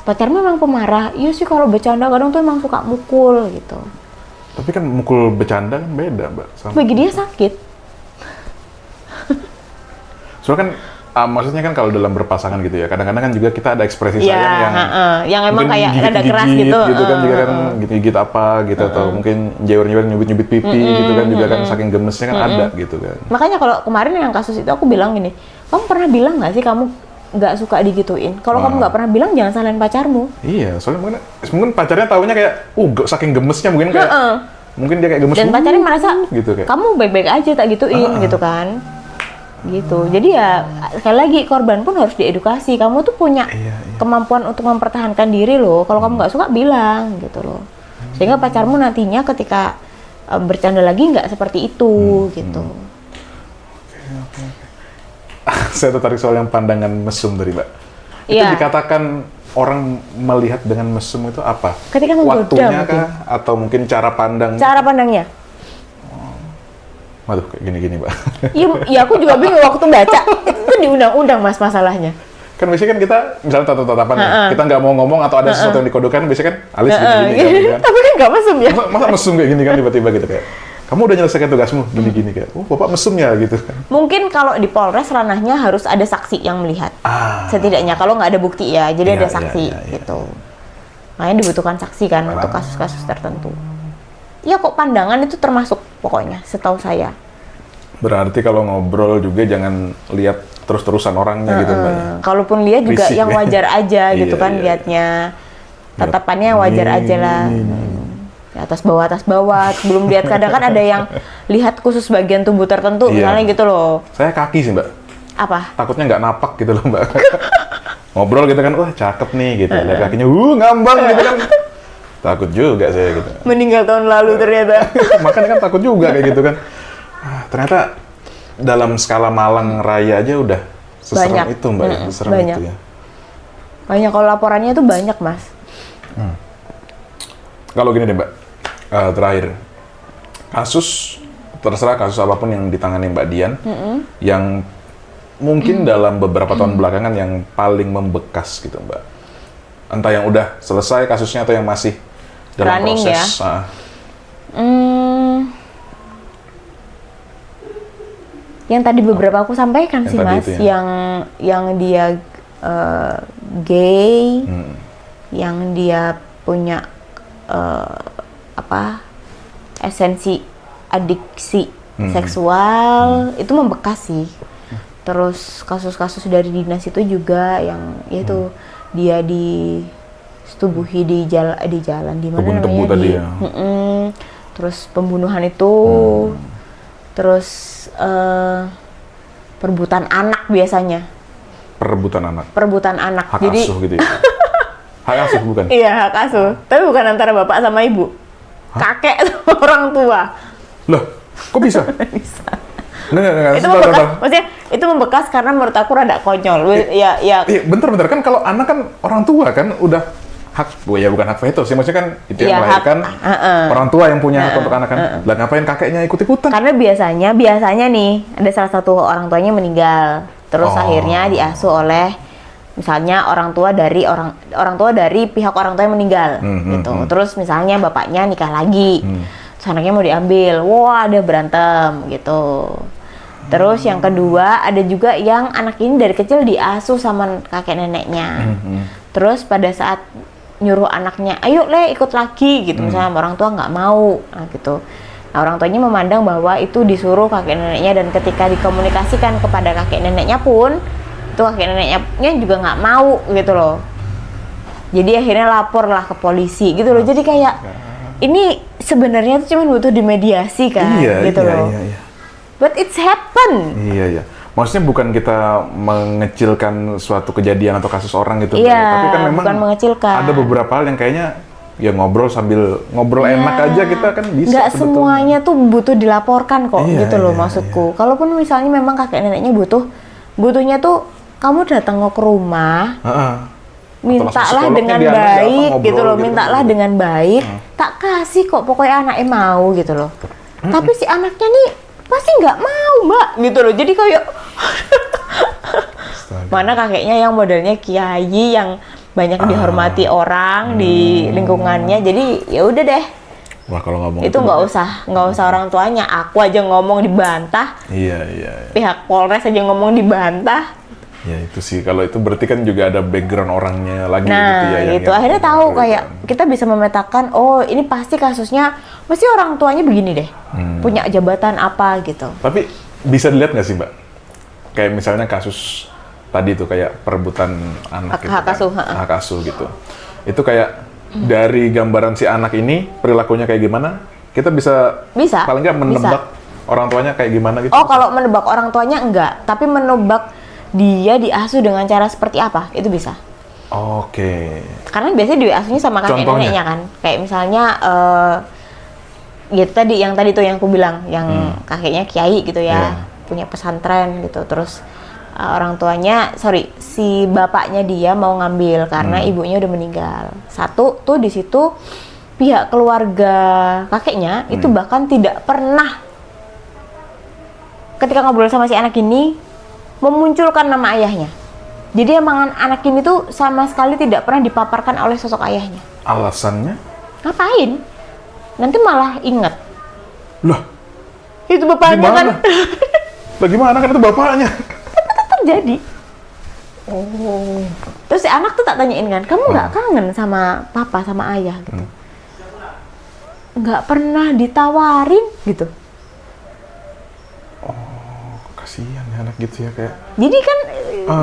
S1: Pacarnya memang pemarah. Iya sih, kalau bercanda kadang tuh emang suka mukul gitu.
S2: Tapi kan mukul bercanda kan beda, Mbak. Sama.
S1: Bagi dia sakit.
S2: Soalnya kan, maksudnya kan kalau dalam berpasangan gitu ya, kadang-kadang kan juga kita ada ekspresi
S1: Iya,
S2: sayang
S1: yang emang
S2: mungkin
S1: kayak rada keras
S2: gigit-gigit
S1: gitu.
S2: kan juga kan gigit-gigit apa gitu, atau mungkin jewer-jewer nyubit-nyubit pipi gitu kan juga kan saking gemesnya kan ada gitu kan.
S1: Makanya kalau kemarin yang kasus itu aku bilang gini, kamu pernah bilang nggak sih kamu nggak suka digituin? Kalau kamu nggak pernah bilang, jangan salahin pacarmu.
S2: Iya, soalnya mungkin pacarnya taunya kayak, saking gemesnya mungkin kayak, mungkin dia kayak gemes.
S1: Dan pacarnya merasa,
S2: gitu kayak.
S1: kamu baik-baik aja tak gituin gitu kan. Gitu. Jadi ya sekali lagi korban pun harus diedukasi. Kamu tuh punya kemampuan untuk mempertahankan diri loh. Kalau kamu nggak suka bilang gitu loh. Sehingga pacarmu nantinya ketika bercanda lagi nggak seperti itu gitu.
S2: Saya tertarik soal yang pandangan mesum tadi, Mbak. Itu
S1: Iya.
S2: dikatakan orang melihat dengan mesum itu apa?
S1: Ketika menggoda
S2: Waktunya
S1: mungkin.
S2: kah? Atau mungkin cara pandang?
S1: Cara pandangnya.
S2: Waduh, kayak gini-gini, Mbak.
S1: Iya, aku juga bingung waktu baca. Itu di undang-undang Mas masalahnya.
S2: Kan biasanya kan kita, misalnya tatapan nih, kita nggak mau ngomong atau ada sesuatu yang dikodekan, biasanya kan alis gini-gini kan, gitu kan.
S1: Tapi kan nggak mesum ya.
S2: Masa mesum kayak gini kan tiba-tiba gitu kayak, kamu udah nyelesaikan tugasmu, gini-gini kayak, bapak mesum ya gitu kan.
S1: Mungkin kalau di Polres ranahnya harus ada saksi yang melihat.
S2: Ah.
S1: Setidaknya kalau nggak ada bukti ya, jadi
S2: Iya,
S1: ada
S2: iya,
S1: saksi
S2: iya, iya.
S1: gitu. Makanya dibutuhkan saksi kan untuk kasus-kasus tertentu. Ya kok pandangan itu termasuk pokoknya setahu saya.
S2: Berarti kalau ngobrol juga jangan lihat terus-terusan orangnya gitu, Mbak. ya.
S1: Kalaupun lihat juga
S2: Risih,
S1: yang
S2: ya.
S1: wajar aja gitu
S2: Iya,
S1: kan
S2: iya.
S1: lihatnya. Tatapannya wajar aja lah. Ya, atas bawah sebelum lihat. Kadang kan ada yang lihat khusus bagian tubuh tertentu
S2: Iya.
S1: misalnya gitu loh.
S2: Saya kaki sih, Mbak.
S1: Apa?
S2: Takutnya nggak napak gitu loh, Mbak. Ngobrol gitu kan, wah cakep nih gitu. Lihat kakinya, ngambang gitu kan. Takut juga saya gitu.
S1: Meninggal tahun lalu ternyata.
S2: Makanya kan takut juga kayak gitu kan. Ternyata dalam skala Malang Raya aja udah seserem
S1: Banyak.
S2: itu, Mbak. Seserem
S1: banyak.
S2: itu ya.
S1: Banyak, kalau laporannya itu banyak, Mas.
S2: Kalau gini deh, Mbak. Terakhir. Kasus, terserah kasus apapun yang ditangani Mbak Dian, yang mungkin dalam beberapa tahun belakangan yang paling membekas gitu, Mbak. Entah yang udah selesai kasusnya atau yang masih dalam
S1: Running,
S2: proses.
S1: Yang tadi beberapa aku sampaikan
S2: Yang
S1: sih,
S2: tadi
S1: Mas,
S2: itu ya.
S1: yang dia gay, yang dia punya esensi adiksi seksual, itu membekas sih. Terus kasus-kasus dari dinas itu juga yang yaitu dia di setubuhi di jalan di mana
S2: Kebun tebu
S1: namanya
S2: tadi
S1: di
S2: ya.
S1: terus pembunuhan itu, terus perebutan anak biasanya. Perebutan anak.
S2: Hak
S1: Jadi
S2: asuh gitu ya. Hak asuh bukan?
S1: iya, hak asuh. Tapi bukan antara bapak sama ibu. Kakek sama orang tua.
S2: Loh, kok bisa?
S1: Bisa.
S2: Nggak,
S1: Itu
S2: sebentar,
S1: membekas,
S2: sebentar.
S1: maksudnya itu membekas karena menurut aku rada konyol. Ya,
S2: Iya, bentar. Kan kalau anak kan orang tua kan udah bukan hak veto sih, maksudnya kan itu yang
S1: Iya,
S2: melahirkan orang tua yang punya hak untuk anak kan. Lah ngapain kakeknya ikut-ikutan?
S1: karena biasanya nih ada salah satu orang tuanya meninggal, terus akhirnya diasuh oleh misalnya orang tua dari pihak orang tua yang meninggal gitu. Terus misalnya bapaknya nikah lagi, terus anaknya mau diambil, wah ada berantem gitu. Terus yang kedua ada juga yang anak ini dari kecil diasuh sama kakek neneknya. Terus pada saat nyuruh anaknya, ayo le ikut lagi gitu, misalnya orang tua nggak mau, nah gitu. Nah orang tuanya memandang bahwa itu disuruh kakek neneknya, dan ketika dikomunikasikan kepada kakek neneknya pun, itu kakek neneknya juga nggak mau gitu loh. Jadi akhirnya lapor lah ke polisi gitu loh. Jadi kayak ini sebenarnya tuh cuma butuh dimediasi kan, gitu loh.
S2: Iya.
S1: But it's happen.
S2: Iya. Maksudnya bukan kita mengecilkan suatu kejadian atau kasus orang gitu,
S1: Iya,
S2: tapi kan memang
S1: bukan mengecilkan.
S2: ada beberapa hal yang kayaknya ya ngobrol sambil ngobrol enak aja kita kan bisa.
S1: Nggak
S2: sebetulnya.
S1: semuanya tuh butuh dilaporkan kok,
S2: Iya,
S1: gitu loh
S2: iya,
S1: maksudku. Kalaupun misalnya memang kakek neneknya butuhnya tuh kamu datang ke rumah, mintalah dengan baik gitu loh, mintalah dengan baik, tak kasih kok, pokoknya anaknya mau gitu loh. Tapi si anaknya nih pasti nggak mau mbak gitu loh. Jadi kayak mana kakeknya yang modelnya kiai yang banyak dihormati orang di lingkungannya, jadi ya udah deh.
S2: Wah kalau ngomong
S1: Itu nggak usah orang tuanya, aku aja ngomong dibantah,
S2: Iya.
S1: pihak Polres aja ngomong dibantah.
S2: Ya itu sih, kalau itu berarti kan juga ada background orangnya lagi
S1: Nah
S2: gitu ya.
S1: gitu, akhirnya tahu kayak kita bisa memetakan, oh ini pasti kasusnya pasti orang tuanya begini deh, punya jabatan apa gitu.
S2: Tapi bisa dilihat nggak sih mbak? Kayak misalnya kasus tadi tuh kayak perebutan anak gitu
S1: Hak
S2: kan?
S1: asuh,
S2: Hak asuh gitu. Itu kayak dari gambaran si anak ini perilakunya kayak gimana? Kita bisa paling nggak menebak orang tuanya kayak gimana gitu.
S1: Oh kalau menebak orang tuanya enggak, tapi menebak dia diasuh dengan cara seperti apa, itu bisa.
S2: Oke.
S1: Karena biasanya diasuhnya sama kakek neneknya kan. Kayak misalnya gitu yang tadi tuh yang aku bilang, yang kakeknya kiai gitu ya, punya pesantren gitu. Terus orang tuanya, si bapaknya dia mau ngambil karena ibunya udah meninggal. Satu tuh di situ pihak keluarga kakeknya itu bahkan tidak pernah ketika ngobrol sama si anak ini memunculkan nama ayahnya. Jadi emang anak ini tuh sama sekali tidak pernah dipaparkan oleh sosok ayahnya.
S2: Alasannya?
S1: Ngapain? Nanti malah inget.
S2: Lah,
S1: Itu bapaknya kan.
S2: Bagaimana kan itu bapaknya?
S1: Terjadi. Oh. Terus si anak tuh tak tanyain kan, kamu nggak kangen sama papa sama ayah gitu? Nggak pernah ditawarin gitu.
S2: Kasihan ya anak gitu ya kayak.
S1: Jadi kan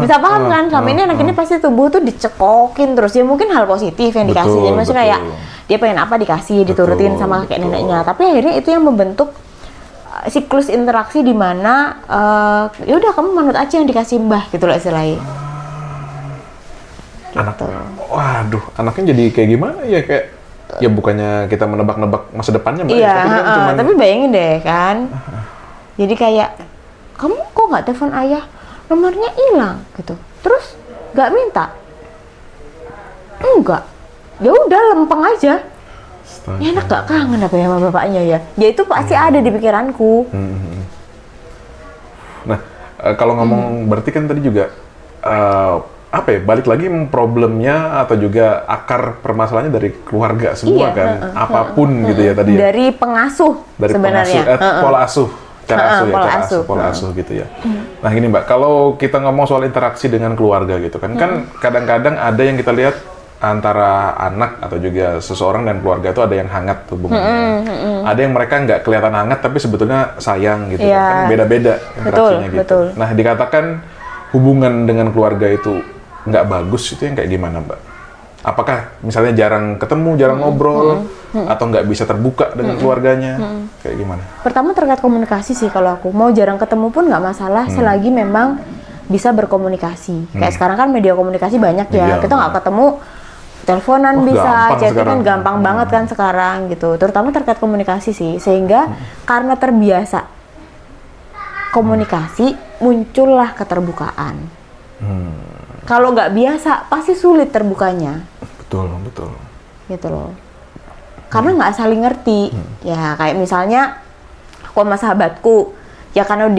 S1: bisa paham kan, selama ini anak ini pasti tubuh tuh dicekokin terus. Ya mungkin hal positif yang dikasih. Jadi maksudnya kayak dia pengen apa dikasih, diturutin sama kakek neneknya. Tapi akhirnya itu yang membentuk siklus interaksi di mana ya udah kamu manut aja yang dikasih mbah gitu loh istilahnya. Gitu.
S2: Waduh, anaknya jadi kayak gimana ya, kayak ya bukannya kita menebak-nebak masa depannya mbak.
S1: Iya,
S2: Tapi, kan
S1: tapi bayangin deh kan. Jadi kayak kamu kok nggak telepon ayah, nomornya hilang gitu. Terus nggak minta? Enggak. Ya udah lempeng aja. Ya enak gak kangen apa ya sama bapaknya ya? Ya itu pasti ada di pikiranku.
S2: Nah, kalau ngomong berarti kan tadi juga apa ya? Balik lagi problemnya atau juga akar permasalahannya dari keluarga semua kan, apapun gitu ya tadi ya.
S1: Dari pengasuh
S2: Dari
S1: sebenarnya.
S2: pola asuh, cara asuh ya, pola asuh gitu ya. Nah gini mbak, kalau kita ngomong soal interaksi dengan keluarga gitu kan, kan kadang-kadang ada yang kita lihat antara anak atau juga seseorang dan keluarga itu ada yang hangat hubungannya. Ada yang mereka nggak kelihatan hangat tapi sebetulnya sayang gitu kan beda-beda interaksinya gitu.
S1: Betul.
S2: Nah dikatakan hubungan dengan keluarga itu nggak bagus, itu yang kayak gimana mbak? Apakah misalnya jarang ketemu, jarang ngobrol, atau nggak bisa terbuka dengan keluarganya, kayak gimana?
S1: Pertama terkait komunikasi sih kalau aku. Mau jarang ketemu pun nggak masalah selagi memang bisa berkomunikasi. Kayak sekarang kan media komunikasi banyak ya.
S2: Iya,
S1: Kita nggak ketemu, teleponan bisa,
S2: gampang
S1: chattingan
S2: sekarang.
S1: gampang banget kan sekarang gitu. Terutama terkait komunikasi sih. Sehingga karena terbiasa komunikasi, muncullah keterbukaan. Kalau nggak biasa, pasti sulit terbukanya.
S2: Betul, betul.
S1: Gitu loh. Karena nggak saling ngerti. Ya kayak misalnya aku sama sahabatku, ya karena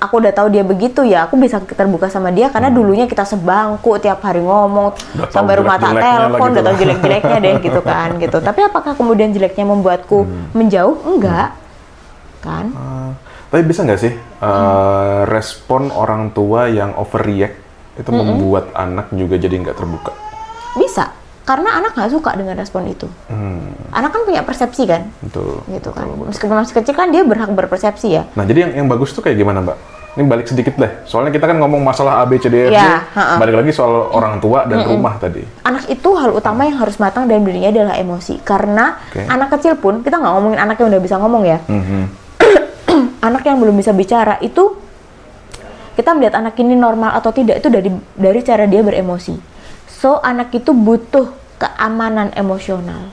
S1: aku udah tahu dia begitu, ya aku bisa terbuka sama dia karena dulunya kita sebangku tiap hari ngomong,
S2: Udah tahu
S1: sampai rumah tak
S2: jelek-jeleknya lah
S1: telepon,
S2: gitu
S1: udah tahu
S2: lah.
S1: jelek-jeleknya deh gitu kan gitu. Tapi apakah kemudian jeleknya membuatku menjauh? Enggak. Kan?
S2: Tapi bisa nggak sih respon orang tua yang overreact itu membuat anak juga jadi nggak terbuka?
S1: Bisa. Karena anak nggak suka dengan respon itu. Anak kan punya persepsi kan?
S2: Betul.
S1: Gitu kan. Meskipun masih kecil kan dia berhak berpersepsi ya.
S2: Nah, jadi yang bagus tuh kayak gimana, Mbak? Ini balik sedikit deh. Soalnya kita kan ngomong masalah A, B, C, D, F, G.
S1: Ya,
S2: Balik lagi soal orang tua dan rumah tadi.
S1: Anak itu hal utama yang harus matang dalam dirinya adalah emosi. Karena
S2: Oke.
S1: anak kecil pun, kita nggak ngomongin anak yang udah bisa ngomong ya. Anak yang belum bisa bicara itu, kita melihat anak ini normal atau tidak itu dari cara dia beremosi. So, anak itu butuh keamanan emosional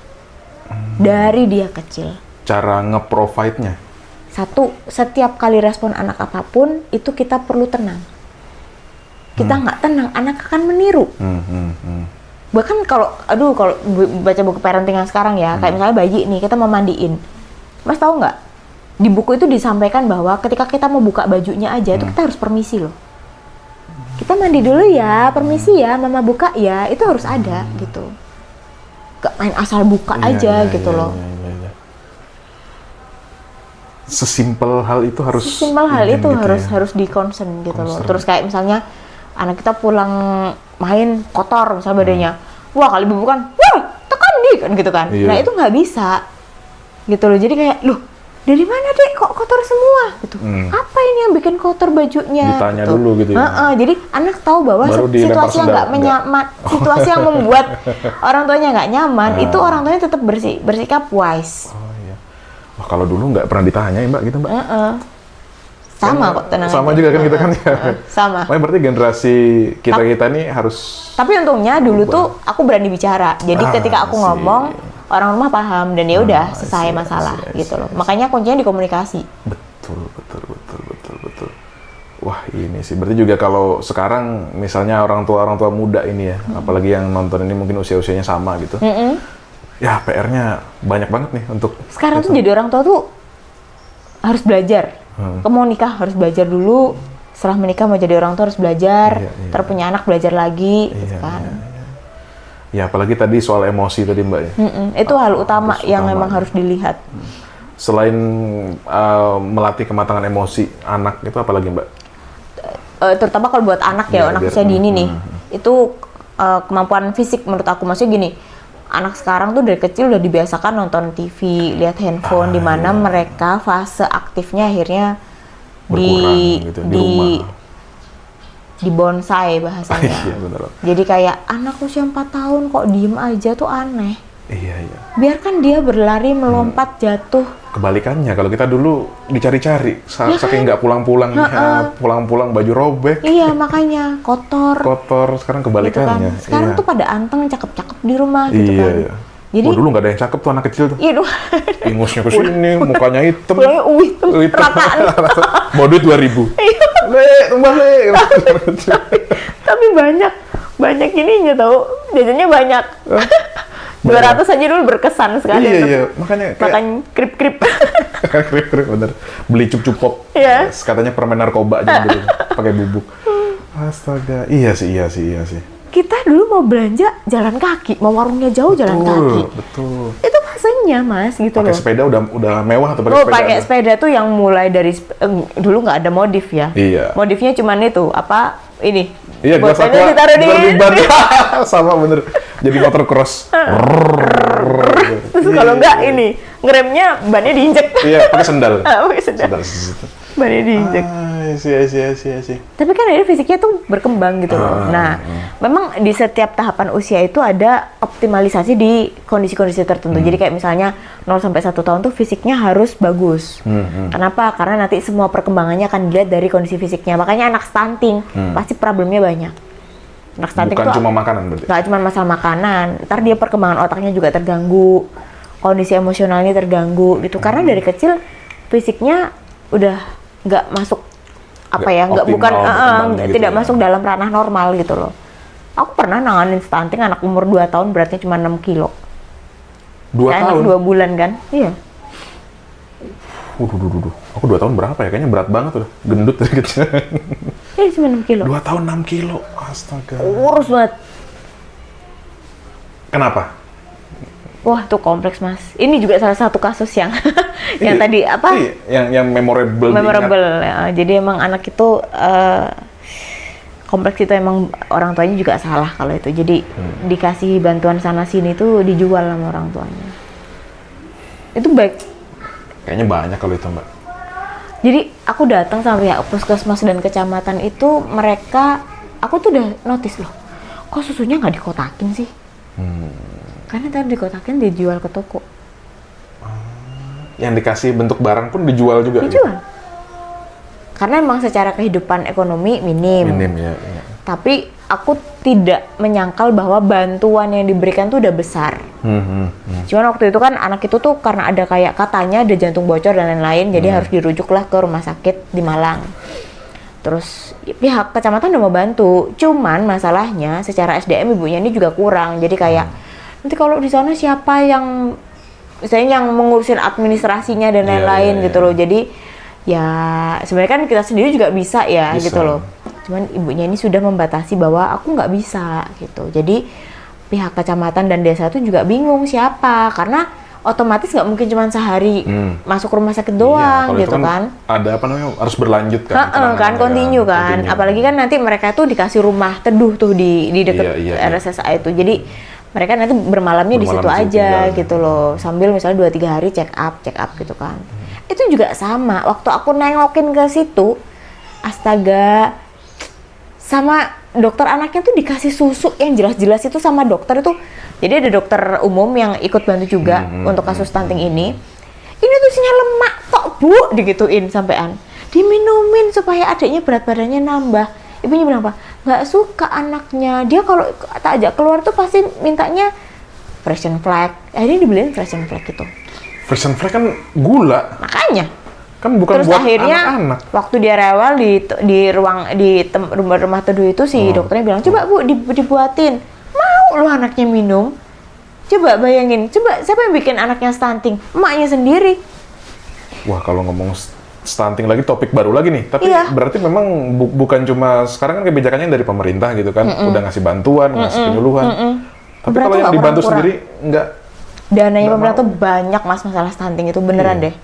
S1: dari dia kecil.
S2: Cara nge-provide-nya.
S1: Satu, setiap kali respon anak apapun, itu kita perlu tenang. Kita nggak tenang, anak akan meniru. Bahkan kalau baca buku parenting yang sekarang ya, kayak misalnya bayi nih, kita mau mandiin. Mas tahu nggak? Di buku itu disampaikan bahwa ketika kita mau buka bajunya aja, itu kita harus permisi loh. Kita mandi dulu ya, permisi ya, mama buka ya, itu harus ada gitu. Gak main asal buka aja gitu loh.
S2: Iya. Sesimpel hal itu harus.
S1: Sesimpel hal
S2: izin
S1: itu
S2: gitu ya.
S1: harus di concern gitu loh.
S2: Concern.
S1: Terus kayak misalnya anak kita pulang main kotor misalnya badannya, wah kali bukan, wah tekan di kan gitu kan.
S2: Iya.
S1: Nah itu nggak bisa gitu loh. Jadi kayak loh dari mana dek kok kotor semua gitu. Apa ini yang bikin kotor bajunya?
S2: Ditanya
S1: gitu.
S2: dulu gitu ya.
S1: Jadi anak tahu bahwa
S2: Baru dilempar
S1: situasi yang
S2: sendal,
S1: nggak menyaman, situasi yang membuat orang tuanya nggak nyaman, itu orang tuanya tetap bersikap wise.
S2: Oh iya. Wah, kalau dulu nggak pernah ditanya ya, Mbak, gitu, Mbak?
S1: Sama kok, tenang
S2: Sama
S1: aja.
S2: juga kan kita kan ya.
S1: Sama.
S2: Makanya berarti generasi kita nih harus.
S1: Tapi untungnya dulu tuh aku berani bicara. Jadi ketika aku
S2: sih.
S1: ngomong, orang rumah paham dan ya udah selesai
S2: sih,
S1: masalah
S2: sih,
S1: gitu loh.
S2: sih.
S1: Makanya kuncinya di komunikasi.
S2: Betul. Wah, ini sih. Berarti juga kalau sekarang misalnya orang tua muda ini ya, apalagi yang nonton ini mungkin usia-usianya sama gitu. Ya, PR-nya banyak banget nih untuk
S1: Sekarang tuh jadi orang tua tuh harus belajar. Mau nikah harus belajar dulu. Setelah menikah mau jadi orang tua harus belajar.
S2: Iya.
S1: Terus punya anak belajar lagi gitu kan.
S2: Ya, apalagi tadi soal emosi tadi, Mbak ya.
S1: Itu hal utama
S2: harus
S1: yang
S2: utama.
S1: memang harus dilihat.
S2: Selain melatih kematangan emosi anak itu apalagi, Mbak?
S1: Terutama kalau buat anak ya, anak
S2: biar-
S1: usia dini nih, itu kemampuan fisik menurut aku. Maksudnya gini, anak sekarang tuh dari kecil udah dibiasakan nonton TV, lihat handphone, di mana mereka fase aktifnya akhirnya
S2: Berkurang gitu, di rumah.
S1: di bonsai bahasanya.
S2: Iya, benar.
S1: Jadi kayak anak usia 4 tahun kok diem aja tuh aneh.
S2: Iya.
S1: Biarkan dia berlari, melompat, jatuh.
S2: Kebalikannya, kalau kita dulu dicari-cari, saking nggak pulang-pulangnya, pulang-pulang baju robek,
S1: Iya makanya kotor.
S2: kotor, sekarang
S1: Gitu kan.
S2: kebalikannya.
S1: Sekarang
S2: Iya.
S1: tuh pada anteng, cakep-cakep di rumah gitu
S2: Iya,
S1: kan.
S2: iya.
S1: Jadi
S2: Oh, dulu nggak ada yang cakep tuh anak kecil tuh.
S1: iya dong.
S2: Ingusnya ke sini, mukanya hitam.
S1: Pulangnya hitam, rataan.
S2: Bawa duit 2.000.
S1: Iya.
S2: Le, tumbang le.
S1: Tapi banyak ininya tahu. Jajannya banyak. 200 aja dulu berkesan sekali.
S2: Iya. Makanya kayak
S1: Makan krip-krip.
S2: krip-krip bener. Beli cup-cup pop.
S1: Iya.
S2: Katanya permen narkoba aja dulu, pakai bubuk. Astaga. Iya sih.
S1: Kita dulu mau belanja jalan kaki, mau warungnya jauh jalan kaki.
S2: Betul.
S1: Itu fasenya Mas gitu
S2: Pakai
S1: loh.
S2: sepeda udah mewah atau pakai
S1: Oh,
S2: sepeda?
S1: pakai sepeda tuh yang mulai dari dulu nggak ada modif ya.
S2: Iya.
S1: Modifnya cuman itu apa ini?
S2: Iya, gelas
S1: botolnya
S2: aqua
S1: ditaruh di
S2: ban. Sama bener. Jadi motor cross.
S1: Terus kalau nggak ini ngeremnya bannya diinjek.
S2: Iya, pakai sendal.
S1: Pakai sendal.
S2: Sendal.
S1: Bannya diinjek.
S2: I see.
S1: Tapi kan akhirnya fisiknya tuh berkembang gitu loh. Nah, memang di setiap tahapan usia itu ada optimalisasi di kondisi-kondisi tertentu. Jadi kayak misalnya 0 sampai 1 tahun tuh fisiknya harus bagus. Kenapa? Karena nanti semua perkembangannya akan dilihat dari kondisi fisiknya. Makanya anak stunting pasti problemnya banyak. Anak stunting
S2: Bukan
S1: tuh
S2: cuma makanan berarti?
S1: nggak cuma masalah makanan. Ntar dia perkembangan otaknya juga terganggu. Kondisi emosionalnya terganggu gitu. Karena dari kecil fisiknya udah nggak masuk nggak bukan
S2: gitu
S1: tidak
S2: ya.
S1: masuk dalam ranah normal gitu loh. Aku pernah nanganin stunting anak umur 2 tahun beratnya cuma 6 kilo.
S2: 2
S1: Kayak
S2: tahun?
S1: anak 2 bulan kan? Iya.
S2: Duh. Aku 2 tahun berapa ya? Kayaknya berat banget udah. Gendut dari kecil.
S1: Iya cuma 6 kilo.
S2: 2 tahun 6 kilo. Astaga.
S1: Kurus banget.
S2: Kenapa?
S1: Wah, tuh kompleks, Mas. Ini juga salah satu kasus yang yang
S2: Iya.
S1: tadi apa?
S2: Iya, yang memorable.
S1: Memorable. Ya. Jadi emang anak itu kompleks itu emang orang tuanya juga salah kalau itu. Jadi dikasih bantuan sana sini tuh dijual sama orang tuanya. Itu baik.
S2: Kayaknya banyak kalau itu, Mbak.
S1: Jadi aku datang sama pihak puskesmas dan kecamatan itu aku tuh udah notice loh. Kok susunya nggak dikotakin sih? Karena tadi dikotakin dijual ke toko.
S2: Yang dikasih bentuk barang pun dijual juga.
S1: Dijual. Karena emang secara kehidupan ekonomi minim.
S2: Ya.
S1: Tapi aku tidak menyangkal bahwa bantuan yang diberikan tuh udah besar. Cuman waktu itu kan anak itu tuh karena ada kayak katanya ada jantung bocor dan lain-lain, jadi harus dirujuklah ke rumah sakit di Malang. Terus pihak kecamatan udah mau bantu, cuman masalahnya secara SDM ibunya ini juga kurang. Jadi kayak nanti kalau di sana siapa yang misalnya yang mengurusin administrasinya dan lain-lain gitu loh. Jadi ya sebenarnya kan kita sendiri juga bisa gitu loh. Cuman ibunya ini sudah membatasi bahwa aku nggak bisa gitu. Jadi pihak kecamatan dan desa itu juga bingung siapa, karena otomatis nggak mungkin cuma sehari masuk rumah sakit doang
S2: kalau
S1: gitu
S2: itu
S1: kan.
S2: Ada harus berlanjut kan.
S1: Kan continue kan. Apalagi kan nanti mereka tuh dikasih rumah teduh tuh di dekat RSSA itu. Jadi mereka nanti bermalamnya di situ aja gitu loh. Sambil misalnya 2-3 hari check up gitu kan. Itu juga sama. Waktu aku nengokin ke situ, astaga, sama dokter anaknya tuh dikasih susu yang jelas-jelas itu sama dokter itu. Jadi ada dokter umum yang ikut bantu juga untuk kasus stunting ini. Ini tuh isinya lemak tok bu, digituin sampean. Diminumin supaya adiknya berat badannya nambah. Ibunya bilang apa? Nggak suka anaknya. Dia kalau tak ajak keluar tuh pasti mintanya Frisian Flag. Akhirnya dibeliin Frisian Flag itu.
S2: Frisian Flag kan gula.
S1: Makanya.
S2: Kan bukan
S1: Terus
S2: buat
S1: akhirnya
S2: anak-anak.
S1: waktu dia rewel di rumah teduh itu si dokternya bilang, coba bu dibuatin. Mau lu anaknya minum? Coba bayangin, coba siapa yang bikin anaknya stunting? Emaknya sendiri.
S2: Wah, kalau ngomong stunting lagi topik baru lagi nih. Tapi
S1: Iya.
S2: berarti memang bukan cuma sekarang kan kebijakannya dari pemerintah gitu kan, udah ngasih bantuan, ngasih penyuluhan. Tapi
S1: Berarti
S2: kalau yang
S1: nggak
S2: dibantu
S1: kurang-kurang.
S2: sendiri nggak.
S1: Dananya pemerintah tuh banyak mas masalah stunting itu beneran deh,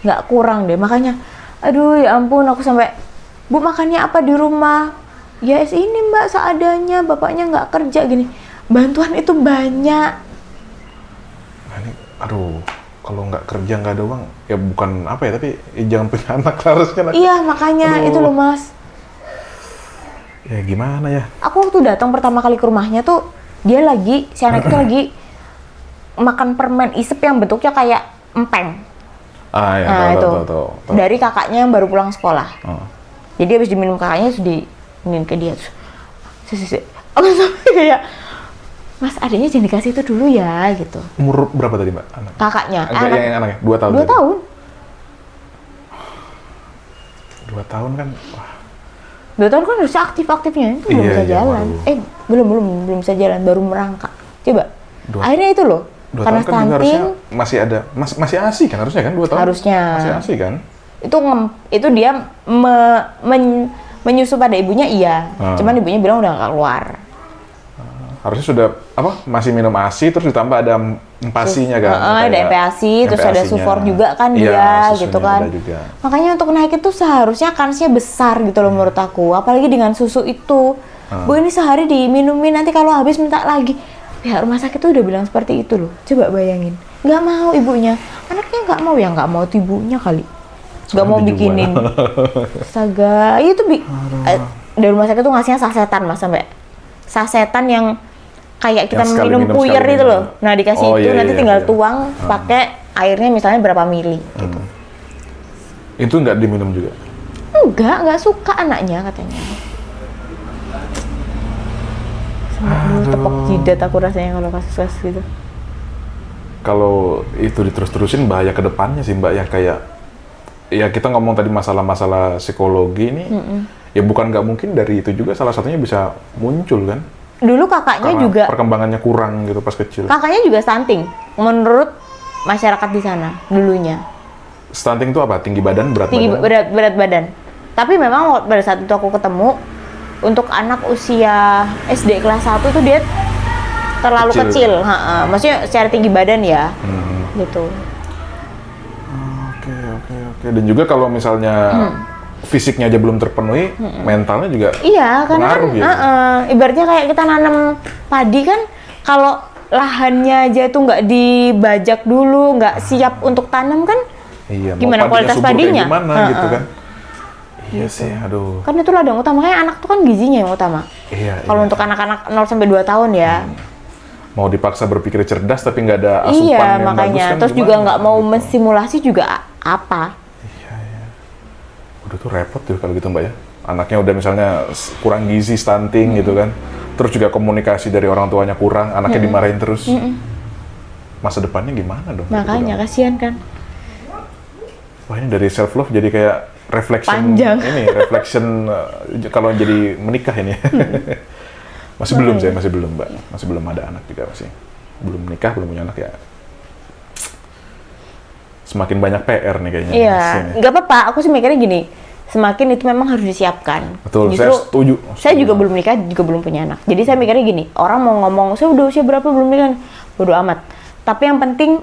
S1: nggak kurang deh. Makanya, aduh ya ampun aku sampai, bu makannya apa di rumah? Ya ini mbak seadanya, bapaknya nggak kerja gini. Bantuan itu banyak.
S2: Nah, ini, aduh, kalau nggak kerja nggak ada uang, ya bukan apa ya, tapi jangan punya anak harusnya.
S1: Iya makanya itu loh mas.
S2: Ya gimana ya?
S1: Aku waktu datang pertama kali ke rumahnya tuh dia si anak itu lagi makan permen isep yang bentuknya kayak empeng.
S2: Ah ya,
S1: Nah itu
S2: tahu.
S1: dari kakaknya yang baru pulang sekolah.
S2: Oh.
S1: Jadi habis diminum kakaknya terus diinin ke dia terus. Aku sampai kayak, mas adanya jangan dikasih itu dulu ya gitu.
S2: Umur berapa tadi mbak? Anak?
S1: Kakaknya.
S2: Yang anaknya 2 tahun.
S1: 2
S2: tadi?
S1: tahun.
S2: 2 tahun kan, wah.
S1: 2 tahun kan harusnya aktif-aktifnya itu belum
S2: Iya,
S1: bisa
S2: iya,
S1: jalan.
S2: baru.
S1: Belum bisa jalan, baru merangkak. Coba.
S2: 2
S1: Akhirnya itu loh.
S2: 2
S1: Karena
S2: tahun kan juga
S1: stunting
S2: harusnya masih ada, masih ASI kan harusnya kan 2 tahun?
S1: harusnya.
S2: Masih ASI kan?
S1: Itu dia menyusu pada ibunya iya. Cuman ibunya bilang udah nggak keluar.
S2: Harusnya sudah masih minum ASI terus ditambah ada empasinya kan?
S1: Ada
S2: kayak
S1: MPASI, terus ada
S2: MPASI-nya.
S1: sufor juga kan
S2: Iya,
S1: dia
S2: susunya
S1: gitu kan.
S2: ada juga.
S1: Makanya untuk naik itu seharusnya kansnya besar gitu loh menurut aku. Apalagi dengan susu itu. Bu ini sehari diminumin, nanti kalau habis minta lagi. Pihak rumah sakit tuh udah bilang seperti itu loh. Coba bayangin. Nggak mau ibunya. Anaknya nggak mau, ya nggak mau tuh ibunya kali. nggak mau
S2: Soalnya
S1: bikinin. Astaga, itu dari rumah sakit tuh ngasihnya sasetan Mas, sampai sasetan yang kayak kita
S2: Yang sekali
S1: minum
S2: minum,
S1: puyer
S2: sekali
S1: itu
S2: minum.
S1: loh. Nah dikasih
S2: Oh,
S1: itu
S2: iya,
S1: nanti
S2: iya,
S1: tinggal
S2: iya.
S1: tuang pakai airnya misalnya berapa mili gitu.
S2: Itu nggak diminum juga?
S1: Nggak suka anaknya katanya. Sampai tepok jidat aku rasanya kalau kasus-kasus gitu.
S2: Kalau itu diterus-terusin bahaya ke depannya sih Mbak, yang kayak ya kita ngomong tadi masalah-masalah psikologi ini, ya bukan nggak mungkin dari itu juga salah satunya bisa muncul kan?
S1: Dulu kakaknya
S2: Karena
S1: juga,
S2: perkembangannya kurang gitu pas kecil.
S1: kakaknya juga stunting menurut masyarakat di sana dulunya.
S2: Stunting itu apa? Tinggi badan, berat
S1: Tinggi
S2: badan?
S1: berat badan. Tapi memang pada saat itu aku ketemu, untuk anak usia SD kelas 1 tuh dia terlalu kecil. Maksudnya secara tinggi badan ya. Gitu.
S2: Oke. Dan juga kalau misalnya fisiknya aja belum terpenuhi, mentalnya juga
S1: Iya, karena kan
S2: pengaruh ya.
S1: ibaratnya kayak kita nanam padi kan, kalau lahannya aja itu nggak dibajak dulu, nggak siap untuk tanam kan,
S2: Iya, mau
S1: gimana
S2: padinya
S1: kualitas
S2: subur kayak
S1: padinya?
S2: gimana gitu kan. Iya sih, aduh.
S1: Kan itu ladang utama, kayak anak tuh kan gizinya yang utama.
S2: Iya,
S1: Kalau untuk anak-anak 0 sampai 2 tahun ya.
S2: mau dipaksa berpikir cerdas tapi nggak ada asupan
S1: Iya,
S2: yang bagus
S1: makanya.
S2: kan
S1: Terus
S2: gimana
S1: juga nggak mau
S2: gitu.
S1: menstimulasi juga apa.
S2: Udah tuh repot tuh kalau gitu Mbak ya. Anaknya udah misalnya kurang gizi, stunting gitu kan. Terus juga komunikasi dari orang tuanya kurang, anaknya dimarahin terus. Masa depannya gimana dong?
S1: Makanya kasihan kan.
S2: Wah, ini dari self love jadi kayak reflection
S1: Panjang.
S2: ini, reflection kalau jadi menikah ini. Masih belum saya, masih belum Mbak. Masih belum ada anak juga masih. Belum menikah, belum punya anak ya. Semakin banyak PR nih kayaknya.
S1: Iya,
S2: Sini.
S1: nggak apa-apa. Aku sih mikirnya gini, semakin itu memang harus disiapkan.
S2: Betul,
S1: Justru,
S2: saya setuju.
S1: Saya juga belum nikah, juga belum punya anak. Jadi saya mikirnya gini, orang mau ngomong, saya udah usia berapa belum nikah, bodo amat. Tapi yang penting,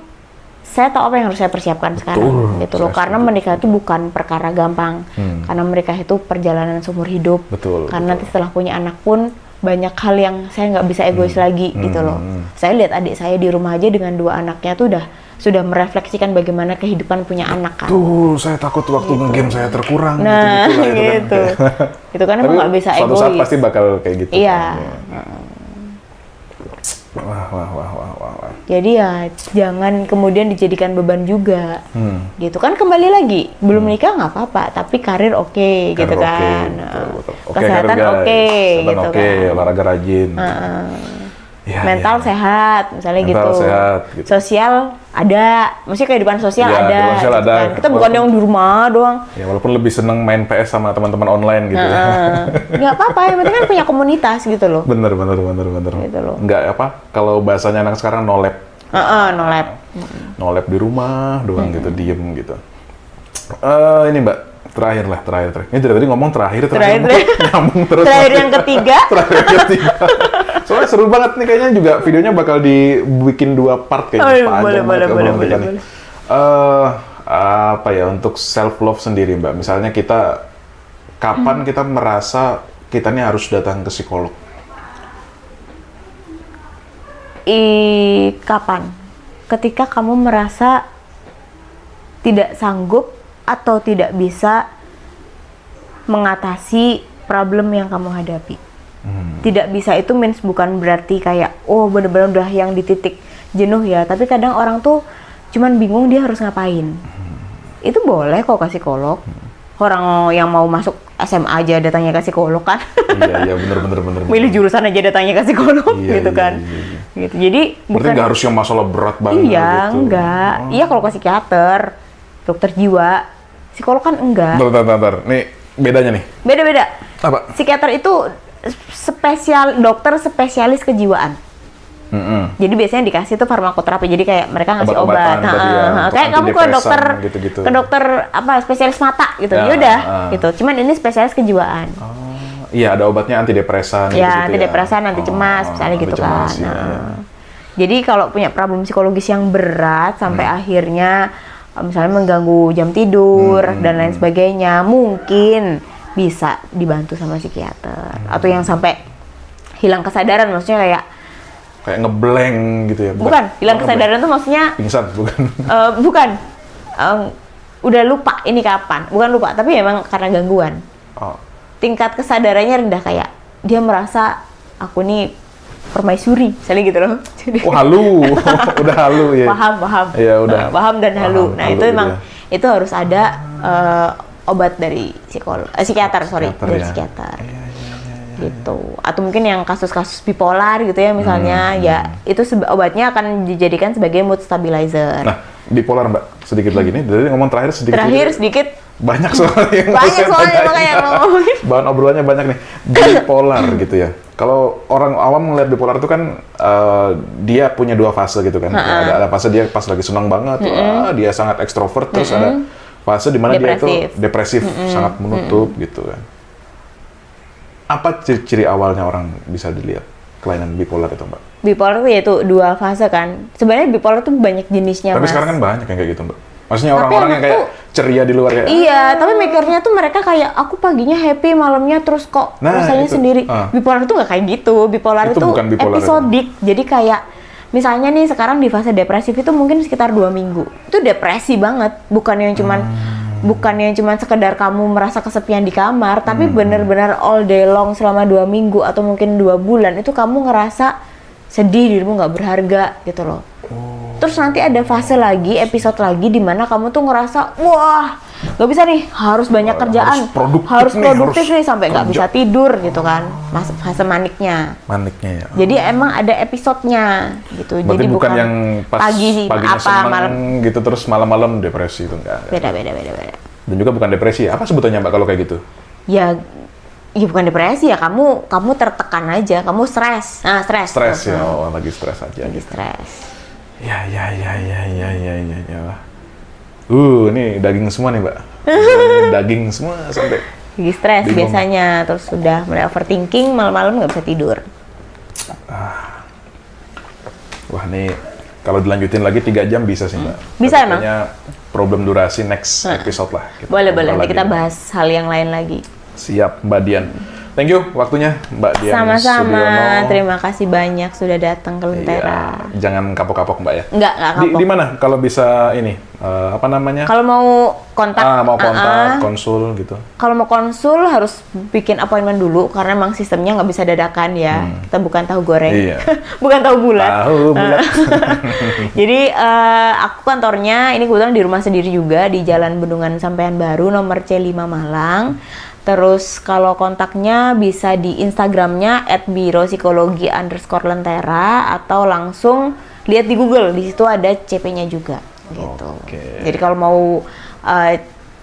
S1: saya tahu apa yang harus saya persiapkan sekarang, gitu loh.
S2: Saya
S1: Karena
S2: setuju.
S1: menikah itu bukan perkara gampang. Karena menikah itu perjalanan seumur hidup.
S2: Betul,
S1: Karena nanti setelah punya anak pun, banyak hal yang saya nggak bisa egois lagi, gitu loh. Saya lihat adik saya di rumah aja dengan 2 anaknya tuh sudah merefleksikan bagaimana kehidupan punya anak kan.
S2: Tuh, saya takut waktu nge-game saya terkurang
S1: Nah,
S2: gitu-gitu lah itu kan.
S1: gitu. Itu kan emang
S2: Tapi
S1: nggak bisa
S2: suatu
S1: egois.
S2: saat pasti bakal kayak gitu.
S1: Iya.
S2: Wah.
S1: Jadi ya jangan kemudian dijadikan beban juga. Gitu kan, kembali lagi, belum nikah nggak apa-apa, tapi karir oke, gitu
S2: Karir
S1: kan.
S2: betul. Oke,
S1: Kesehatan
S2: karir, guys.
S1: oke,
S2: Kesehatan
S1: gitu
S2: oke,
S1: kan.
S2: olahraga rajin. Ya,
S1: Mental
S2: ya.
S1: sehat, misalnya
S2: Mental
S1: gitu.
S2: sehat, gitu.
S1: Sosial ada, maksudnya kehidupan sosial
S2: Iya,
S1: ada.
S2: kehidupan sosial
S1: gitu
S2: ada.
S1: kan. Kita bukan yang di rumah doang.
S2: Ya, walaupun lebih seneng main PS sama teman-teman online gitu ya.
S1: Nggak apa-apa, yang penting kan punya komunitas gitu loh.
S2: Bener.
S1: Gitu loh.
S2: Nggak apa, kalau bahasanya anak sekarang no lab.
S1: No lab.
S2: No lab di rumah doang gitu, diem gitu. Ini Mbak, terakhir. Ini dari tadi ngomong terakhir. Nyambung terus.
S1: Terakhir yang ketiga.
S2: Soalnya seru banget nih, kayaknya juga videonya bakal dibikin 2 part kayaknya. Panjang banget obrolan kita nih. Apa ya, untuk self love sendiri Mbak, misalnya kita kapan kita merasa kita nih harus datang ke psikolog?
S1: Kapan? Ketika kamu merasa tidak sanggup atau tidak bisa mengatasi problem yang kamu hadapi. Tidak bisa itu means bukan berarti kayak bener-bener udah yang di titik jenuh ya, tapi kadang orang tuh cuman bingung dia harus ngapain. Itu boleh kok ke psikolog. Orang yang mau masuk SMA aja datangnya ke psikolog kan.
S2: Iya, bener.
S1: Milih jurusan aja datangnya ke psikolog gitu kan.
S2: Iya.
S1: Gitu. Jadi
S2: Berarti nggak harus yang masalah berat banget
S1: iya,
S2: gitu.
S1: enggak. Iya kalau ke psikiater, dokter jiwa, psikolog kan enggak.
S2: Bentar. Nih, bedanya nih.
S1: Beda-beda.
S2: Apa?
S1: Psikiater itu dokter spesialis kejiwaan. Jadi biasanya dikasih tuh farmakoterapi. Jadi kayak mereka ngasih
S2: Obat-obatan
S1: obat.
S2: tadi ya, untuk
S1: Kayak kamu ke
S2: antidepresan
S1: dokter,
S2: gitu-gitu.
S1: ke dokter apa spesialis mata gitu.
S2: Ya,
S1: Yaudah, gitu. Cuman ini spesialis kejiwaan.
S2: Iya, ada obatnya antidepresan.
S1: Ya,
S2: gitu-gitu
S1: antidepresan, anti cemas, misalnya gitu kan.
S2: Anti cemas, iya.
S1: Jadi kalau punya problem psikologis yang berat sampai akhirnya misalnya mengganggu jam tidur dan lain sebagainya, mungkin bisa dibantu sama psikiater. Atau yang sampai hilang kesadaran, maksudnya
S2: kayak ngeblank gitu ya.
S1: bukan hilang kesadaran tuh maksudnya
S2: Pingsan, bukan.
S1: bukan udah lupa ini kapan. Bukan lupa, tapi emang karena gangguan.
S2: Oh.
S1: Tingkat kesadarannya rendah, kayak dia merasa aku nih permaisuri, misalnya gitu loh. Jadi,
S2: Oh, halu. Udah halu ya.
S1: paham.
S2: Iya, udah.
S1: Paham dan halu.
S2: Paham,
S1: Nah,
S2: halu
S1: itu
S2: gitu
S1: emang
S2: ya.
S1: itu harus ada obat dari psikiater, sorry,
S2: Psikiater,
S1: dari
S2: ya.
S1: psikiater.
S2: Iya.
S1: Gitu. Atau mungkin yang kasus-kasus bipolar gitu ya misalnya, ya itu obatnya akan dijadikan sebagai mood stabilizer.
S2: Nah, bipolar Mbak, sedikit lagi nih. Dari ngomong terakhir
S1: sedikit
S2: banyak soalnya yang mau
S1: banyak
S2: saya
S1: soalnya
S2: tanyain.
S1: makanya ngomongin.
S2: Bahan obrolannya banyak nih. Bipolar gitu ya. Kalau orang awam melihat bipolar itu kan dia punya dua fase gitu kan. Ada fase dia pas lagi senang banget, wah, dia sangat ekstrovert, terus ada fase di mana dia itu depresif, sangat menutup gitu kan. Apa ciri-ciri awalnya orang bisa dilihat kelainan bipolar itu, Mbak?
S1: Bipolar itu yaitu dua fase kan. Sebenarnya bipolar tuh banyak jenisnya,
S2: Tapi
S1: Mas.
S2: sekarang kan banyak yang kayak gitu, Mbak. Maksudnya orang-orang yang kayak ceria di luar kayak.
S1: Iya, tapi mikirnya tuh mereka kayak aku paginya happy, malamnya terus kok rasanya
S2: itu,
S1: sendiri. Bipolar itu nggak kayak gitu. Bipolar
S2: Itu
S1: itu
S2: bukan bipolar
S1: episodik. Jadi kayak misalnya nih sekarang di fase depresif itu mungkin sekitar 2 minggu. Itu depresi banget, bukan yang cuman sekedar kamu merasa kesepian di kamar, tapi bener-bener all day long selama 2 minggu atau mungkin 2 bulan itu kamu ngerasa sedih, dirimu nggak berharga gitu loh. Terus nanti ada fase lagi, episode lagi di mana kamu tuh ngerasa wah nggak bisa nih, harus banyak kerjaan, harus produktif nih sampai nggak bisa tidur gitu kan, fase maniknya.
S2: Maniknya ya.
S1: Jadi emang ada episodenya gitu.
S2: Berarti
S1: jadi
S2: bukan yang pas paginya
S1: apa
S2: senang
S1: malam
S2: gitu terus malam-malam depresi itu enggak.
S1: beda.
S2: Dan juga bukan depresi. Apa sebutannya Mbak kalau kayak gitu?
S1: Ya bukan depresi ya, kamu tertekan aja, kamu stres. Nah, stres.
S2: Stres ya. Oh, lagi stres aja
S1: Lagi
S2: gitu.
S1: stres.
S2: Ya. Ini daging semua nih, Mbak. Daging semua sampai
S1: Lagi stres
S2: bingung.
S1: biasanya, terus sudah mulai overthinking, malam-malam nggak bisa tidur.
S2: Wah, nih kalau dilanjutin lagi 3 jam bisa sih, Mbak.
S1: Bisa
S2: Tapi
S1: emang?
S2: kayaknya problem durasi next episode lah.
S1: Boleh,
S2: ngobrol
S1: nanti
S2: lagi,
S1: kita
S2: Mbak.
S1: bahas hal yang lain lagi.
S2: Siap, Mbak Dian. Thank you waktunya, Mbak Dian
S1: Sama-sama,
S2: Sudiono.
S1: terima kasih banyak sudah datang ke Lentera.
S2: Iya, jangan kapok-kapok, Mbak ya.
S1: Enggak kapok.
S2: Di mana kalau bisa ini apa namanya?
S1: Kalau mau kontak,
S2: mau kontak, konsul gitu.
S1: kalau mau konsul harus bikin appointment dulu karena emang sistemnya nggak bisa dadakan ya. Kita bukan tahu goreng,
S2: Iya.
S1: bukan tahu bulat.
S2: Tahu bulat.
S1: Jadi aku kantornya ini kebetulan di rumah sendiri juga di Jalan Bendungan Sampean Baru nomor C5 Malang. Terus kalau kontaknya bisa di Instagramnya @biropsikologi_lentera atau langsung lihat di Google, di situ ada CP-nya juga gitu.
S2: Oke.
S1: Jadi kalau mau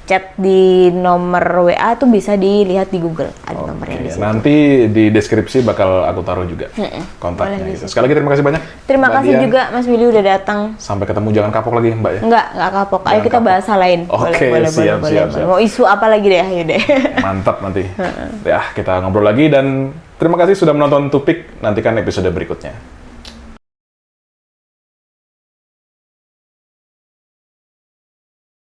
S1: chat di nomor WA tuh bisa dilihat di Google, ada nomornya di situ.
S2: Nanti di deskripsi bakal aku taruh juga kontaknya
S1: Boleh
S2: gitu. Sekali lagi terima kasih banyak.
S1: Terima
S2: Mbak
S1: kasih
S2: Dian.
S1: juga Mas Willy udah datang.
S2: Sampai ketemu, jangan kapok lagi, Mbak ya.
S1: Nggak kapok. Ayo
S2: Jangan
S1: kita
S2: kapok.
S1: bahas hal lain.
S2: Oke, siap.
S1: Mau isu apa lagi deh, ayo deh.
S2: Mantap nanti. Ya, kita ngobrol lagi dan terima kasih sudah menonton Tupik. Nantikan episode berikutnya.